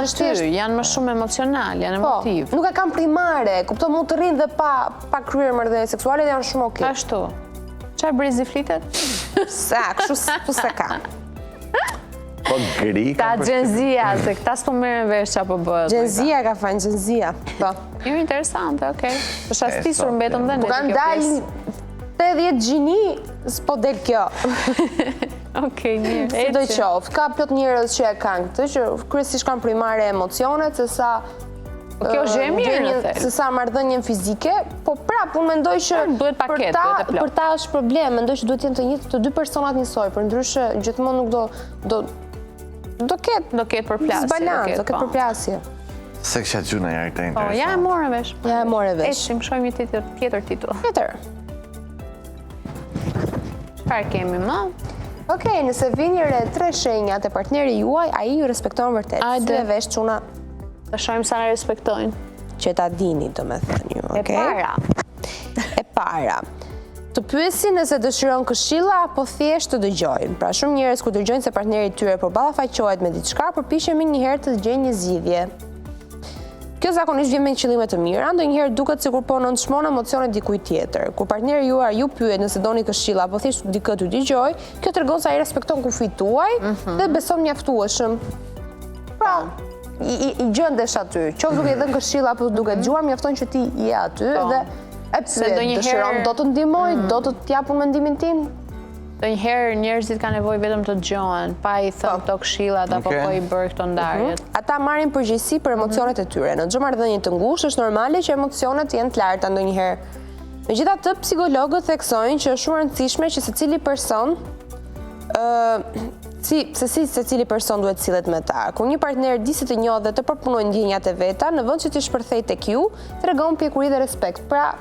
është aty, janë më shumë emocional, janë emotiv.
Nuk e kanë primare, kupton, mund të rrinë dhe pa kryer marrëdhënie seksuale dhe janë shumë okay.
Ashtu. Çfarë brizi flitet?
Sa, kështu se ka.
Po gri
ka Gjenzia, se këta s'po merren vesh çfarë po bëhet.
Gjenzia ka fajin Gjenzia. Po.
Jo interesante, okay. Po shastisur mbetëm dhe ne.
Po kanë dalë 80 gjini, s'po del kjo.
Okej, mirë.
Si do qoftë, ka plot njerëz që e kanë këtë, që kryesisht kanë primare emocionet, se sa
kjo është e mirë në thelb.
Se sa marrëdhënien fizike, po prap unë mendoj që
duhet paketë, duhet e plot.
Për ta është problem, mendoj që duhet të jenë të njëjtë të dy personat njësoj, për ndryshe gjithmonë nuk do ketë
përplasje.
Zbalans, do ketë përplasje.
Se kisha gjuna herë këtë interesant.
Po, ja e morë vesh.
Ja e morë vesh.
Ecim, shojmë një tjetër titull.
Tjetër.
Çfarë kemi më?
Okej, nëse vini re 3 shenjat e partneri juaj, ai ju respekton vërtet. Si e vesh çuna?
Të shojmë sa na respektojnë.
Që ta dini, domethënë ju, okay? E para. Të pyesin nëse dëshiron këshilla apo thjesht të dëgjojnë. Pra shumë njerëz kur dëgjojnë se partneri i tyre përballafaqohet me diçka, përpiqen një herë të gjejnë një zgjidhje. Kjo zakonisht vjen me qëllime të mira, ndonjëherë duket sikur po nënçmon emocionet dikujt tjetër. Kur partneri juaj ju pyet nëse doni këshilla apo thjesht dikë t'ju dëgjoj, kjo tregon se ai respekton kufijt tuaj dhe beson mjaftueshëm. Pra, i gjendesh aty. Qoftë duke i dhënë këshilla apo duke dëgjuar, mjafton që ti je aty dhe e pyet, dëshiron do të ndihmoj, do të t'japun mendimin tim?
Ndonjëherë njerëzit kanë nevojë vetëm të dëgjohen, pa i thënë këto këshillat apo po i bërë këto ndarjet.
Ata marrin përgjegjësi për emocionet e tyre. Në çdo marrëdhënie të ngushtë është normale që emocionet jenë të larta ndonjëherë. Megjithatë, psikologët theksojnë që është shumë e rëndësishme që secili person secili person duhet sillet me ta. Kur një partner di se të njohë dhe të përpunojë ndjenjat e veta, në vend që t'i shpërthejë tek ju, tregon pjekuri dhe respekt. Pra,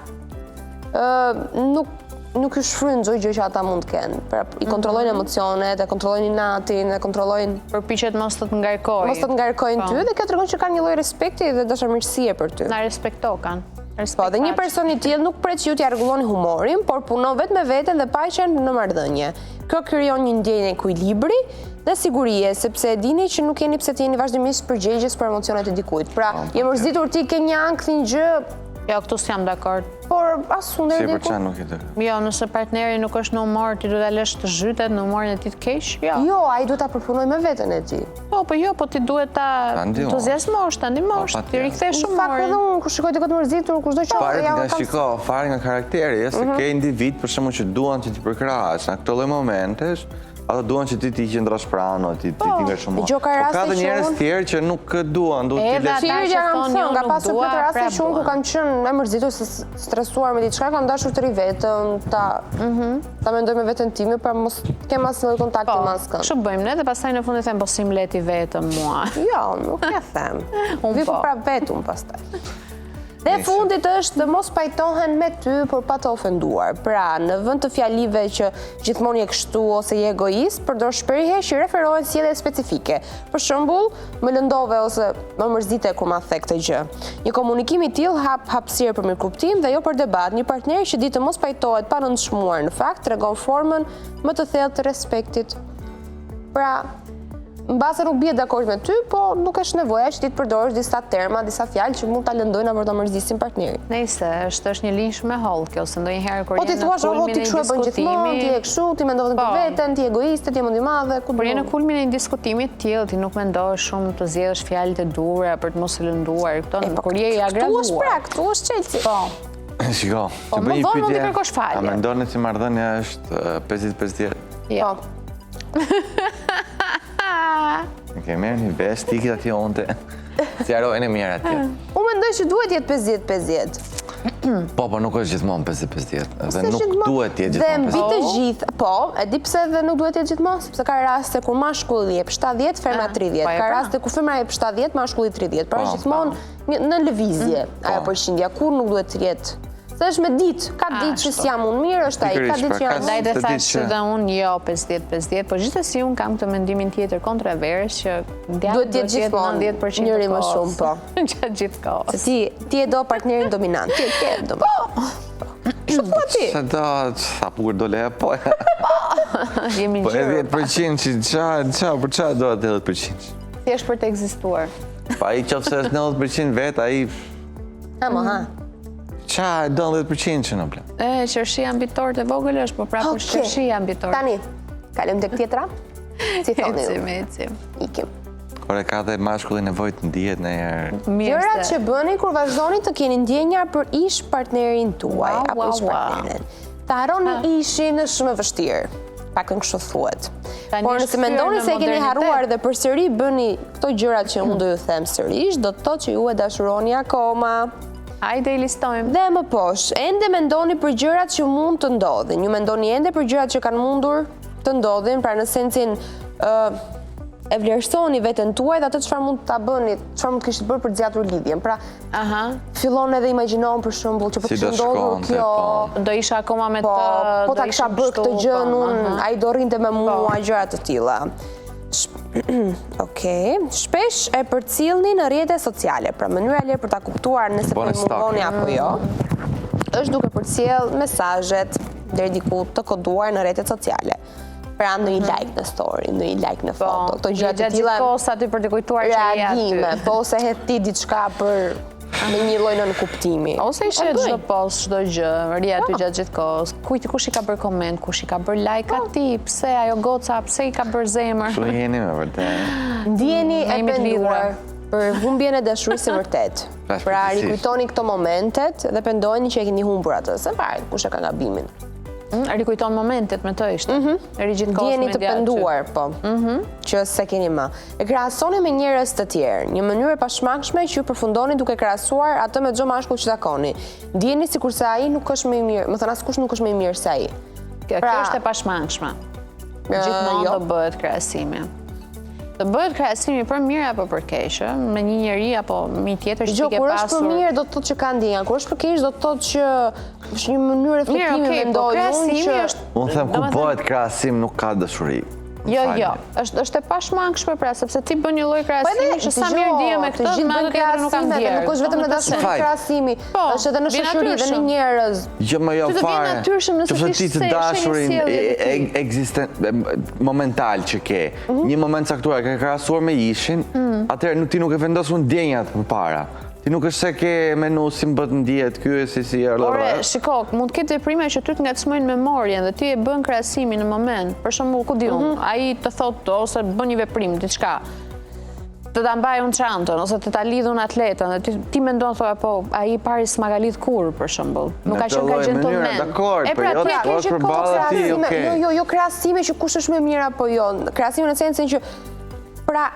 nuk ju shfryn çdo gjë që ata mund të kenë. Pra, i kontrollojnë emocionet, e kontrollojnë inatin, e kontrollojnë.
Përpiqet mos të ngarkojnë.
Mos të ngarkojnë ty dhe kjo tregon që kanë një lloj respekti dhe dashamirësie për ty.
Na respektokan.
Po, dhe një person i tillë nuk pret që ju t'ia rregulloni humorin, por punon vetëm me veten dhe paqen në marrëdhënie. Kjo krijon një ndjenjë ekuilibri dhe sigurie, sepse e dini që nuk jeni pse të jeni vazhdimisht përgjegjës për emocionet e dikujt. Pra, je mërzitur ti ke një ankth një gjë.
Jo, këtu s'jam dakord.
Por as unë
Si për çfarë nuk e di.
Jo, nëse partneri nuk është në humor, ti duhet ta lësh të zhytet në humorin e tij të keq? Jo.
Jo, ai duhet ta përpunojë me veten e tij.
Po ti duhet ta entuziazmosh, ta ndihmosh, ti rikthesh humorin.
Fakt edhe unë kur shikoj dikot mërzitur, kushdo që
fare nga karakteri, se ke individ për shembull që duan që ti përkrahesh në këto lloj momentesh. Ata duan që ti t'i qëndrosh pranë, ti nga shumë.
Po
ka dhe njerëz tjerë që nuk duan, duhet t'i
lesh. Që kam thënë, nga pasur këtë raste që unë ku kam qenë e mërzitur, stresuar me diçka, kam dashur të ri vetëm, ta mendoj me veten time, pra mos kem asnjë lloj kontakti me askën.
Kështu bëjmë ne dhe pastaj në fund e them, po si mleti vetëm mua.
Jo, nuk e them. Vi po prap vetëm pastaj. Dhe fundit është mos pajtohen me ty për pa të ofenduar. Pra, në vend të fjalive që gjithmonë je kështu ose je egoist, përdor shprehje që referohen sjellje specifike. Për shembull, më lëndove ose më mërzite kur ma the këtë gjë. Një komunikim i tillë hap hapësirë për mirëkuptim dhe jo për debat. Një partner që di të mos pajtohet pa nënçmuar në fakt tregon formën më të thellë të respektit. Pra, mbase nuk bie dakord me ty, po nuk është nevoja që ti të përdorësh disa terma, disa fjalë që mund ta lëndojnë apo ta mërzisin partnerin.
Nëse është një linjë shumë e hollë kjo, se ndonjëherë kur
Po ti thua ti kështu e bën gjithmonë, ti je kështu, ti mendon vetëm për veten, ti je egoiste, ti je mend i madhe, ku do.
Por je në kulmin e një diskutimi të tillë, ti nuk mendosh shumë të zgjedhësh fjalët e duhura për të mos e lënduar këto, kur je i agravuar.
Tu është prak, tu është Chelsea.
Po.
Shiko,
Po më vonë mund të kërkosh falje.
A mendoni se marrëdhënia është 50-50?
Jo.
Okej, merë një vesh, tikit atje onte. Sjarojnë e mirë atje.
Unë mendoj që duhet jetë 50-50.
Po, nuk është gjithmonë 50-50. Dhe nuk duhet jetë
Dhe
gjithmonë 50-50.
mbi të gjithë, po, e di pse dhe nuk duhet jetë gjithmonë, sepse ka raste kur mashkulli jep 70, femra 30. Ka raste kur femra jep 70, mashkulli 30. Pra është gjithmonë në lëvizje ajo përqindja, kur nuk duhet të jetë. Se është me ditë, ka ditë që s'jam unë mirë, është ai, ka ditë që jam
Ndaj dhe thash dhe unë jo 50-50, po gjithsesi unë kam këtë mendimin tjetër kontravers që
duhet të jetë gjithmonë
90%
njëri më shumë, po.
Gjatë gjithë kohës.
Se ti e do partnerin dominant, ti e ke dominant. Kështu thua ti?
Se do, sa pukur do le, po.
Jemi
Po
gjërë.
e 10% që për qa do atë 10%?
Thjesht për të ekzistuar.
Pa i qofë se është 90% vetë, a i...
Ha.
Qa do 10% që në ble?
Qërshia mbitor të vogël është, po prapë është qërshia mbitor.
Tani, kalem të tjetra? Si thoni ju?
Ecim.
Ikim.
Kore ka dhe mashkulli nevojë të ndihet në herë.
Gjërat që bëni kur vazhdoni të keni ndjenja për ish partnerin tuaj, apo ish
wow.
partnerin. Ta harroni ishin është shumë e vështirë. Pakën kështu thuhet.
Tani
Por
është
nëse mendoni
kthyer
se
në
e keni
modernitet.
harruar dhe përsëri bëni këto gjërat që unë do ju them sërish, do të thotë që ju e dashuroni akoma.
Hajde i listojmë.
Dhe më poshtë, ende mendoni për gjërat që mund të ndodhin. Ju mendoni ende për gjërat që kanë mundur të ndodhin, pra në sensin e vlerësoni veten tuaj dhe atë çfarë mund ta bëni, çfarë mund të kishit bërë për të zgjatur lidhjen. Pra, fillon edhe imagjinohen për shembull që po të ndodhur kjo,
do isha akoma me të,
po ta kisha bërë këtë gjë unë, ai do rrinte me mua, gjëra të tilla. Okej, shpesh e përcjellni në rrjetet sociale, pra mënyra e lehtë për ta kuptuar nëse po mungoni apo jo, është duke përcjell mesazhet deri diku të koduar në rrjetet sociale. Pra në një like në story, në një like në foto, këto gjëra të tilla.
Gjatë kohës aty për të kujtuar që je aty.
Reagime, po ose hedh ti diçka për me një lloj nënkuptimi.
Ose i shet çdo post, çdo gjë, ri aty gjatë gjithë kohës. Kush i ka bërë koment, kush i ka bërë like atij, pse ajo goca, pse i ka bërë zemër.
Kështu jeni me vërtet.
Ndjeni e penduar për humbjen e dashurisë së vërtet. Pra rikujtoni këto momentet dhe pendojeni që e keni humbur atë, se varet kush e ka gabimin.
Rikujton momentet me të ishte.
Ndjeni të penduar, po, që se keni më. E krahasoni me njerëz të tjerë, një mënyrë e pashmangshme që ju përfundoni duke krahasuar atë me çdo mashkull që takoni. Ndjeni sikurse ai nuk është më i mirë, më thënë askush nuk është më i mirë se ai.
Kjo është e pashmangshme. Gjithmonë do bëhet krahasimi. Të bëhet krahasimi për mirë apo për keq, me një njeri apo me tjetër që ke pasur.
Kur është për mirë do të thotë që ka ndjenja, kur është për keq do të thotë që është një mënyrë reflektimi mendoj unë që
Unë them ku bëhet krahasim nuk ka dashuri.
Jo, është e pashmangshme pra, sepse ti bën një lloj krahasimi që sa mirë ndihem me këtë, me atë tjetër nuk kam ndier.
Nuk është vetëm në dashuri krahasimi, është edhe në shoqëri dhe në njerëz.
Jo, më jo fare. Që ti të dashurin momental që ke, një moment caktuar ke krahasuar me ishin, atëherë ti nuk e vendos ndjenjat përpara. Ti nuk është se ke menu si më bët ndjet, ky e si
Ore, shiko, mund të ketë deprime që ty të ngacmojnë memorien dhe ti e bën krahasimin në moment. Për shembull, ku di unë, ai të thotë ose bën një veprim, diçka. Të ta mbaj unë çantën ose të ta lidh unë atletën dhe ti mendon thua po ai pari s'ma ka lidh kurrë për shembull. Nuk ka qenë ka gentleman.
Dakor, po jo të kesh përballë ti, okay.
Jo krahasime që kush është më mirë apo jo. Krahasime në sensin që pra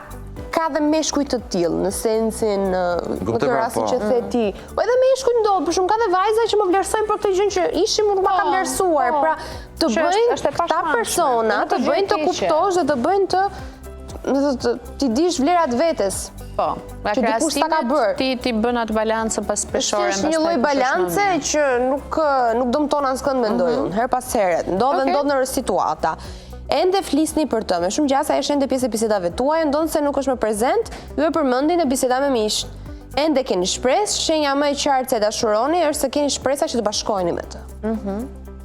ka dhe meshkuj të tillë, në sensin në të rastin që the ti. Po edhe meshkuj ndodh, për shumë ka dhe vajza që më vlerësojnë për këtë gjë që ishim nuk ma ka vlerësuar. Pra të bëjnë këta persona, të bëjnë të kuptosh dhe të bëjnë të ti dish vlerat vetes.
Po,
që dikush ta ka bërë.
Ti bën atë balancë pas peshore.
Është një lloj balance që nuk dëmton askënd mendoj unë, her pas here. Ndodh në situata. Ende flisni për të, me shumë gjasa është ende pjesë e bisedave tuaja, ndonë se nuk është më prezent, ju e përmendin e biseda me mish. Ende keni shpresë, shenja më e qartë se dashuroni është se keni shpresa që të bashkoheni me të.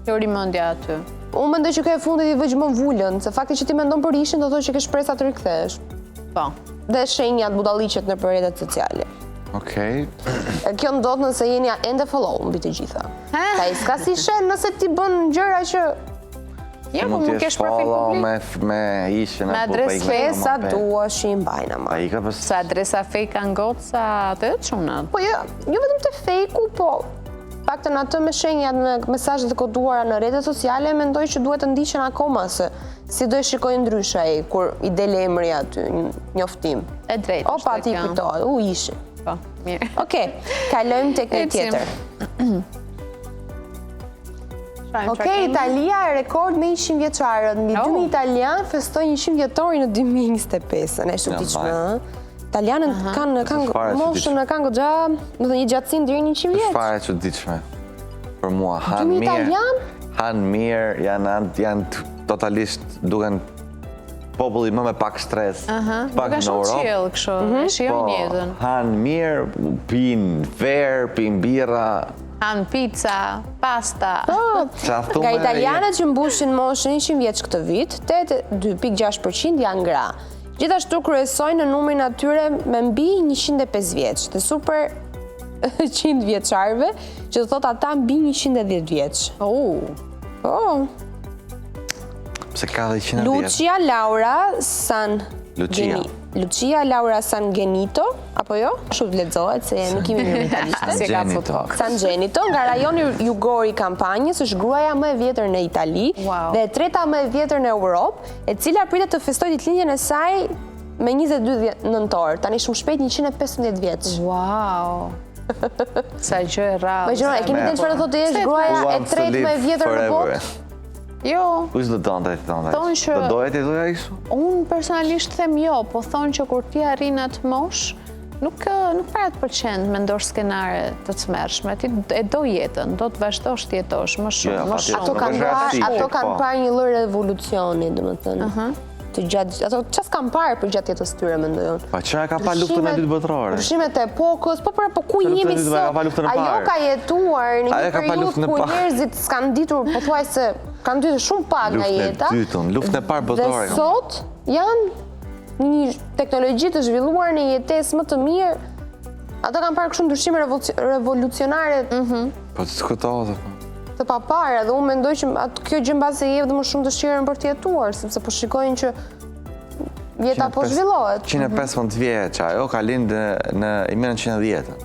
Jo rimendja aty.
Unë mendoj që ka e fundit i vëgjë më vullën, se fakti që ti mendon për ishin do thotë që ke shpresa të rikthesh.
Po.
Dhe shenjat budalliqet në rrjetet sociale.
Okej.
Kjo ndodh nëse jeni ende follow mbi të gjitha. Ka i s'ka si shen nëse ti bën gjëra që
Jo, po më kesh profil publik.
Me ishin
Me adres
sa duash i mbajna ma.
Pa i ka pas...
Sa adresa fake kanë gotë sa të çunat.
Po jo vetëm të fejku, po paktën atë me shenjat, me mesazhet e koduara në rrjetet sociale, mendoj që duhet të ndiqen akoma se si do e shikojë ndryshe ai kur i del emri aty, njoftim.
E drejtë.
Opa ti kujtohet, ishi.
Po, mirë.
Okej, kalojmë tek një tjetër. Okej, Italia e rekord me 100 vjeçarët. Mbi 2000 italian festojnë 100 vjetorin në 2025. Ne shumë diçmë. Italianët kanë moshën, kanë goxha, do të thënë një gjatësinë deri në 100 vjeç.
Është fare çuditshme. Për mua hanë mirë, janë totalisht duken populli më me pak stres, pak në Europë.
Shijojnë jetën.
Hanë mirë, pinë verë, pinë birra.
Han pizza, pasta.
Nga italianët që mbushin moshën 100 vjeç këtë vit, 82.6% janë gra. Gjithashtu kryesojnë në numrin atyre me mbi 105 vjeç, të super 100 vjeçarëve, që do thotë ata mbi 110 vjeç.
Pse ka dhe 110?
Lucia Laura Sangenito, apo jo? Shumë lexohet se nuk kemi një italiste. Sangenito, nga rajoni jugor i Kampanjës, është gruaja më e vjetër në Itali dhe e treta më e vjetër në Europë, e cila pritet të festojë ditëlindjen e saj me 22 nëntor, tani shumë shpejt 115 vjeç.
Wow. Sa gjë e rrallë.
Po gjëra, e keni ditë çfarë thotë është gruaja e tretë më e vjetër në botë?
Jo.
Kush do donte ti donte? Do dohet ti doja kështu?
Unë personalisht them jo, po thonë që kur ti arrin atë moshë, nuk para të pëlqen me ndosh skenare të tmerrshme. Ti e do jetën, do të vazhdosh të jetosh më shumë, më shumë.
Ato kanë parë një lloj revolucioni, domethënë. Ato çfarë kanë parë për gjatë jetës tyre, mendoj unë.
Pa çfarë ka pa luftën e dytë botërore?
Pushimet e epokës, po ku jemi sot? Ajo ka jetuar në një periudhë ku njerëzit s'kan ditur, pothuajse kanë ditur shumë pak nga jeta.
Luftën e parë botërore.
Dhe sot janë një teknologji të zhvilluar në jetesë më të mirë. Ata kanë parë kështu ndryshime revolucionare.
Po të kujtohet.
Të papara, dhe unë mendoj që kjo gjë mbase jep dhe më shumë dëshirën për të jetuar, sepse po shikojnë që jeta po zhvillohet.
115 vjeç, ajo ka lindë në 1910-ën.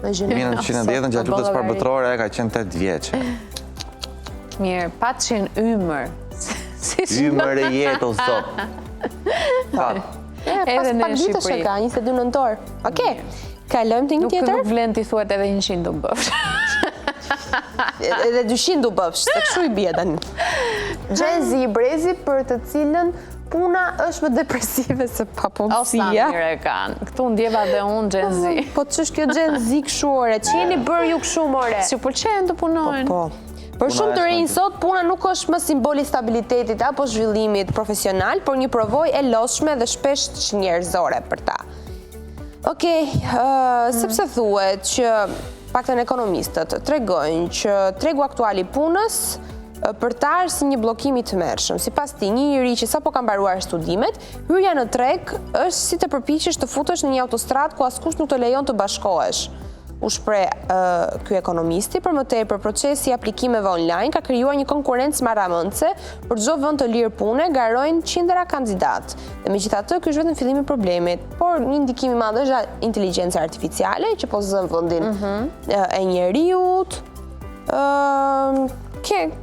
Në 1910-ën, gjatë luftës parë botërore, ka qenë 8 vjeçe.
Mirë, patëshin ymër.
Ymër e jetë o sot.
Pas pak ditësh e ka, 22 nëntor. Okej, kalojmë të një tjetër?
Nuk vlen t'i thuat edhe 100 do bëfsh.
Edhe 200 du bëfsh, se kështu i bje tani. Gen Z i brezi për të cilën puna është më depresive se papunësia.
O sa mirë e kanë. Këtu ndjeva dhe unë Gen Z.
Po që është kjo Gen Z kështu ore? Që jeni bërë ju kështu more?
Si pëlqen të punojnë.
Po. Për shumë të rinj sot, puna nuk është më simboli stabilitetit apo zhvillimit profesional, por një provojë e lodhshme dhe shpesh njerëzore për ta. Okej, sepse thuhet që paktën ekonomistët tregojnë që tregu aktual i punës përtar si një bllokim i tmerrshëm. Sipas tij, një njeri që sapo ka mbaruar studimet, hyrja në treg është si të përpiqesh të futesh në një autostradë ku askush nuk të lejon të bashkohesh. U shpreh ky ekonomisti, për më tepër procesi i aplikimeve online ka krijuar një konkurrencë marramëndse për çdo vend të lirë pune, garojnë qindra kandidat. Dhe megjithatë, ky është vetëm fillimi i problemit, por një ndikim i madh është inteligjenca artificiale që po zën vendin e njeriut.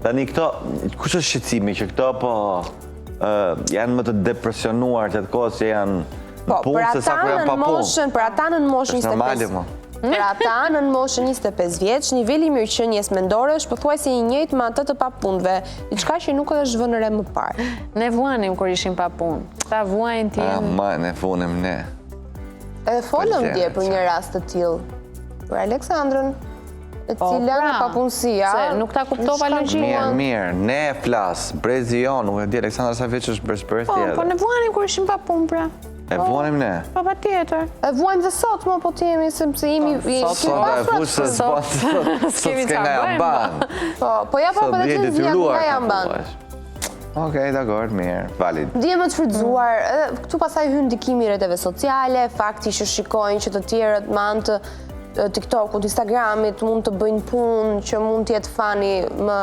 Tani këto, kush është shqetësimi që këto po janë më të depresionuar që atë kohës që janë në punë se sa kur janë pa punë?
Për ata në moshën 25. Për ata në moshën 25 vjeç, niveli i mirëqenies mendore është pothuajse i njëjtë me atë të papunëve, diçka që nuk është vënë re më parë.
Ne vuanim kur ishim pa punë. Ta vuajnë ti.
Ne vuanim ne.
Edhe folëm dje për një rast të tillë. Për Aleksandrën, e cila në papunësia.
Se nuk ta kuptova logjikën.
Mirë, ne flas, brezi jon, nuk e di Aleksandra sa vjeç është bërë tjetër.
Po ne vuanim kur ishim pa punë pra.
E vuanim ne?
Po pa tjetër.
E vuajmë dhe sot, më po t'jemi, sepse jemi...
Sot e vush se sot s'ke nga jam ban.
Po ja pa dhe të zhja nga jam ban.
Okej, dakord, mirë, valid.
Dje më të frytzuar, këtu pasaj hynë ndikimi rreteve sociale, fakti që shikojnë që të tjerët me anë të TikTokut, Instagramit, mund të bëjnë punë që mund t'jetë fani më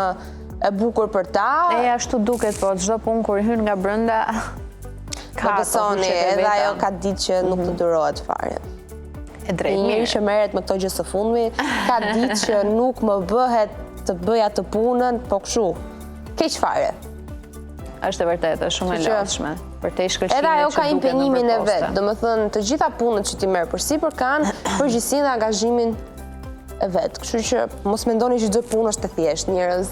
e bukur për ta.
E ashtu duket, po, çdo punë kur hyn nga brenda...
Ka besoni, edhe ajo ka ditë që nuk të durohet fare.
E drejt,
Njëri që merret me këto gjë së fundmi, ka ditë që nuk më bëhet të bëja të punën, po kështu, keq fare.
Është e vërtetë, shumë e lodhshme. Për te shkëlqimet
edhe ajo
që
ka
duken
impenimin e
nëpër
vet,
poste.
domethënë të gjitha punët që ti merr përsipër kanë përgjegjësinë dhe angazhimin e vet. Kështu që mos mendoni që çdo punë është e thjeshtë, njerëz.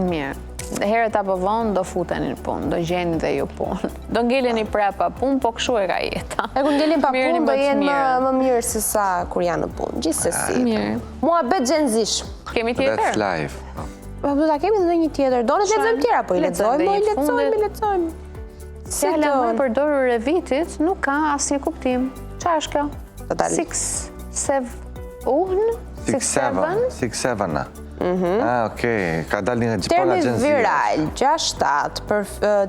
Mirë. Herët apo vonë do futeni në punë, do gjeni dhe ju punë. Do ngeleni prapa punë, po kështu e ka jeta.
E kur ngelin pa
Mirëni
punë do
më të
jenë
mirën.
më mirë se sa kur janë në punë. Gjithsesi.
Mirë.
Muhabet xhenzish.
Kemi
That's
tjetër?
life.
Po do ta kemi edhe një tjetër. Do në të lexojmë tjera, po i lexojmë.
Fjala më e përdorur e vitit nuk ka asnjë kuptim. Çfarë është kjo?
Total.
6-7. Okej, ka dalë një gjipona
Termi
agency.
viral, 6-7, për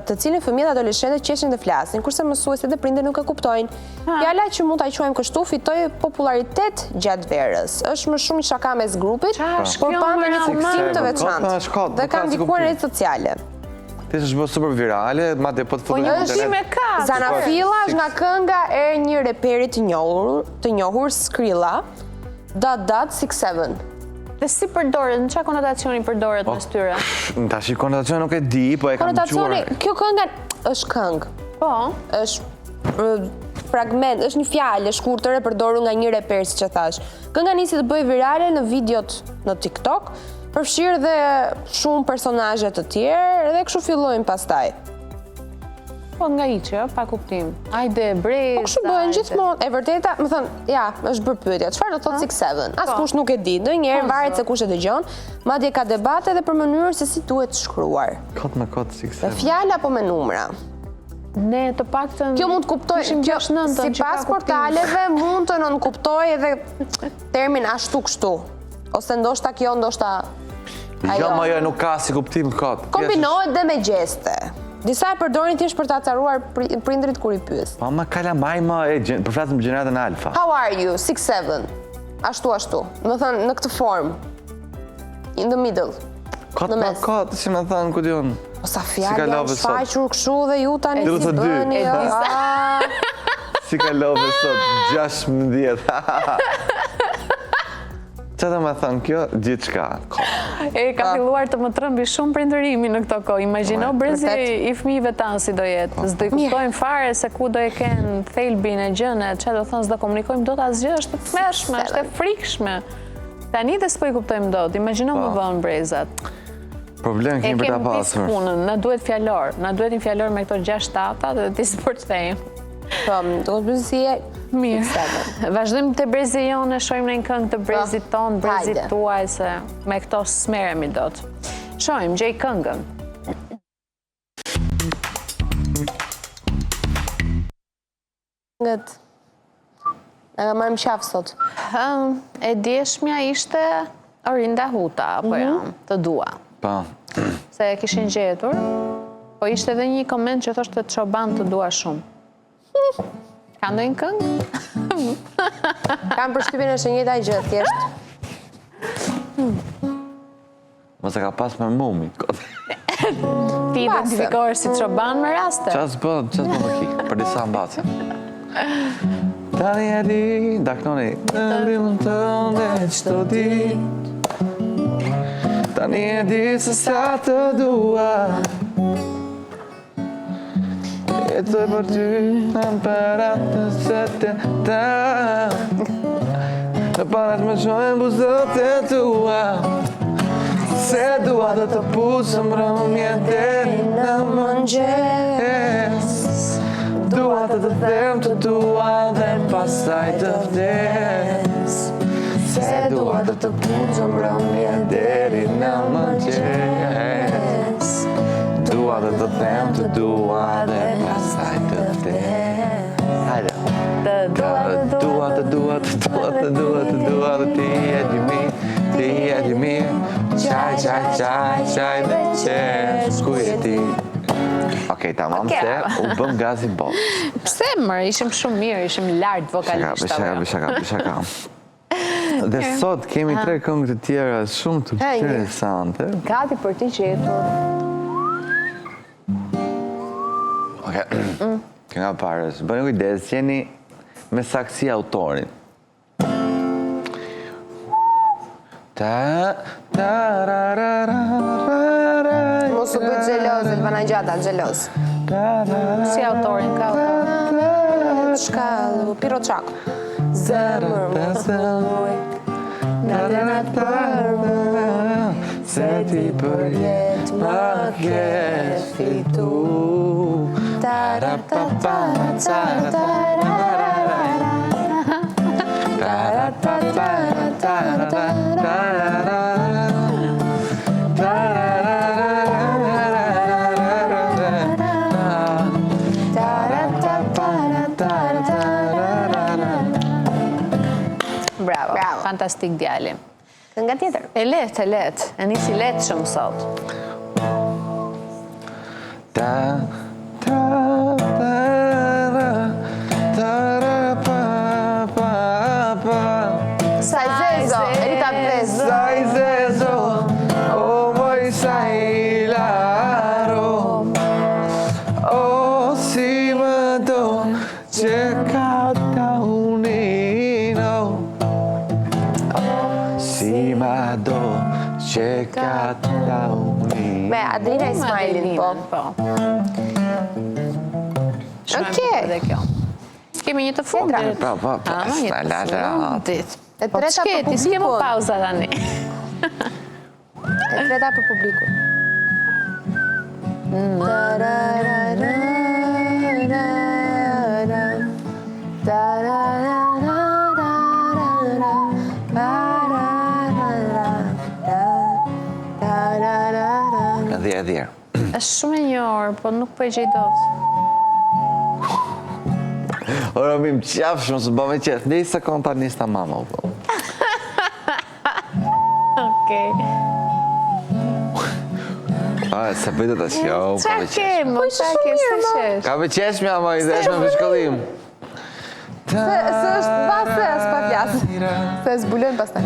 të cilin fëmijët dhe adoleshentët qeshin dhe flasin, kurse mësuesit dhe prindërit nuk e kuptojnë. Fjala që mund ta quajmë kështu fitoi popularitet gjatë verës. Është më shumë shaka mes grupit, por pa ndonjë kuptim të veçantë. Dhe ka ndikuar në rrjetet sociale.
Ti është bërë super virale, madje po të
Po
futet
një
në
është me
internet.
ka.
Zanafilla është nga kënga e një reperi të njohur Skrilla, .67.
Dhe si përdoret, në çfarë konotacioni përdoret mes tyre?
Tash konotacioni nuk e di, po e kam
Konotacioni,
dëgjuar.
kjo kënga është këngë.
Po.
Është fragment, është një fjalë e shkurtër e përdorur nga një reper, siç e thash. Kënga nisi të bëjë virale në videot në TikTok, përfshirë dhe shumë personazhe të tjerë, dhe kështu fillojnë pastaj.
Po nga hiqë, pa kuptim. Ajde, brez.
Po kështu bëhen gjithmonë. E vërteta, më thënë, ja, është bërë pyetja. Çfarë do thotë 6-7? Askush nuk e di. Ndonjëherë varet se kush e dëgjon, madje ka debate edhe për mënyrën se si duhet shkruar.
Kot me kot, 6-7.
Me fjalë apo me numra?
Ne të paktën
Kjo mund të kuptoj, sipas portaleve mund të nënkuptoj edhe termin ashtu kështu. Ose ndoshta kjo, ndoshta
Jo, ma jo, nuk ka si kuptim kot.
kombinohet dhe me gjeste. Disa e përdorin thjesht për ta acaruar prindrit kur i pyes.
Po ma kalamaj ma, përflasim për gjeneratën alfa.
How are you? 6-7. Ashtu. Më thënë, në këtë formë. In the middle.
Kot
në
me
mes.
kot, si me thënë, ku dion.
O sa
Si
fjallë
ka
janë
love sot?
shfaqur kështu dhe ju tani si
32.
bëni.
Si ka love sot, 16. Që të me thënë kjo, gjithë shka.
E ka filluar të më trëmbi shumë prindërimi në këto kohë. Imagjino brezi i fëmijëve tanë si do jetë. S'do i kuptojmë fare se ku do e kenë thelbin e gjëne, që do thonë s'do komunikojmë dot asgjë, është e tmerrshme, është e frikshme. Tani dhe s'po i kuptojmë dot. Imagjino më vonë brezat.
Problem
E
kemi për ta
kemi pis
pasur.
punën, na duhet fjalor. Na duhet një fjalor me këto 6-7 dhe ti s'përkthejmë.
Po, do të bëjë si e
Mirë. Vazhdojmë të brezi jonë, shojmë në një këngë të brezit tonë, brezit tuaj, se me këto smeremi dot. Shojmë, gjej këngën.
Ngët. Nga marrim qafë sot.
E djeshmja ishte Orinda Huta, apo jo, të dua.
Pa.
Se e kishin gjetur, po ishte edhe një koment që thoshte të Çoban të dua shumë. Ka ndonjë këngë?
Kam përshtypjen është e njëjta gjë, thjesht.
Mos e ka pas me mumit, kot.
Ti identifikohesh si Çoban me raste?
Qas bët më ki, për disa mbace. Tani e di, daknoni, në rimën tënde qëto dit. Tani e di se sa të dua. Jetoj për ty, në parat të sete ta. Në parat me shojnë buzët e tua. Se dua dhe të pusëm rëmje deri në mëngjes. Dua të të them të dua dhe pastaj të vdes. Se dua të të pusëm rëmje deri në mëngjes. Dua të të them të dua dhe pastaj të vdes. Hajde. të dua dhe ti e di mirë. Qaj dhe qesh, ku je ti? Okej, tamam se u bëm gazi bot.
Pse mërë, ishim shumë mirë, ishim lartë vokalisht.
Shaka. Dhe sot kemi 3 këngë të tjera shumë të interesante.
Gati për ti gjetur.
Okej, kënga parës. Bëni kujdes, qeni me saksi autorin.
Mos u bëjt gjeloz, Elvana Gjata, gjeloz.
Si autorin ka autorin?
Shkallu, Piro Çak. Zemër mos të muj, natërat përmë, se ti për jetë më ke fitu.
Bravo, fantastik djali.
Nga tjetër.
E letë, e nisi letë shumë sot.
Saj zezo, Erita Bezo.
Saj zezo, o moj sajlaro, o si më do që ka ta unino, si më do që ka ta unino.
Me Adrina Ismailin, po. Okej.
Kemi një të fundit.
Po,
Një të fundit.
E
Po
treta për
qëti, s'kemu
publikun.
pauza tani.
E treta për publikun.
Dhjerë.
Është shumë e njohur, po nuk po e gjej dot.
Ora mi më qafë shumë, së bëme qëtë, një sekund ta njës ta mama.
Okej.
Se pëjtë të shjo,
Qa ke, më qa ke, se shesh?
ka për qesh mja, ma i dhe është me për shkollim.
Se është base, s'pa flasë. Se zbulojnë pas të.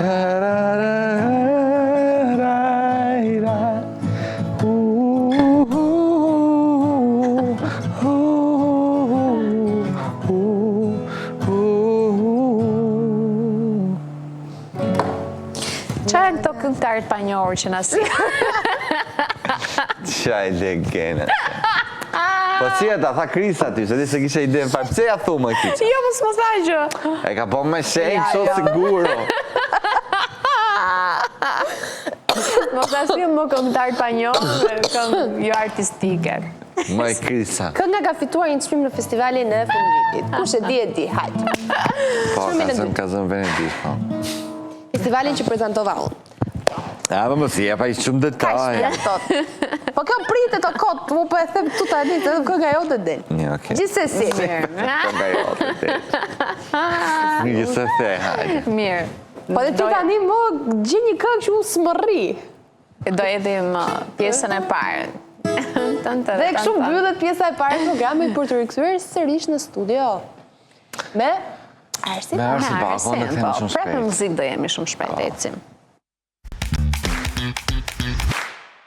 Qa e këto këngëtarët pa njohur që na si?
Qaj legene. Po si e ta, tha Krisa ty, se ti se kishe ide në farë, pse ja thu më kiqa?
Jo, mos më thaj gjë.
E ka po me shenjë, kësho siguro.
Mos asim më këngëtarët pa njohur dhe këngë jo artistike.
Më e Krisa.
Kënga ka fituar një çmim në festivalin e Fundvitit. Kush e di, hajde.
Po, ka zëmë Venedik, po.
Festivalin që prezentova unë.
Ja, më si, e pa i shumë detaj.
Po kjo pritet o kotë, mu po e them tu tani, të kënga jo të del.
Një, okej.
Gjithsesi.
Kënga jo të del. Një se the, hajde.
Mirë.
Po dhe ti tani më gjë një këngë që unë s'mërri.
Do edhim pjesën e parë.
Dhe kështu mbyllet pjesa e parë e programit për të rikthyer sërish në studio. Me Arsi.
Me Arsi Bako, në themi shumë shpejt.
Prapë në muzikë do jemi shumë shpejt, ecim.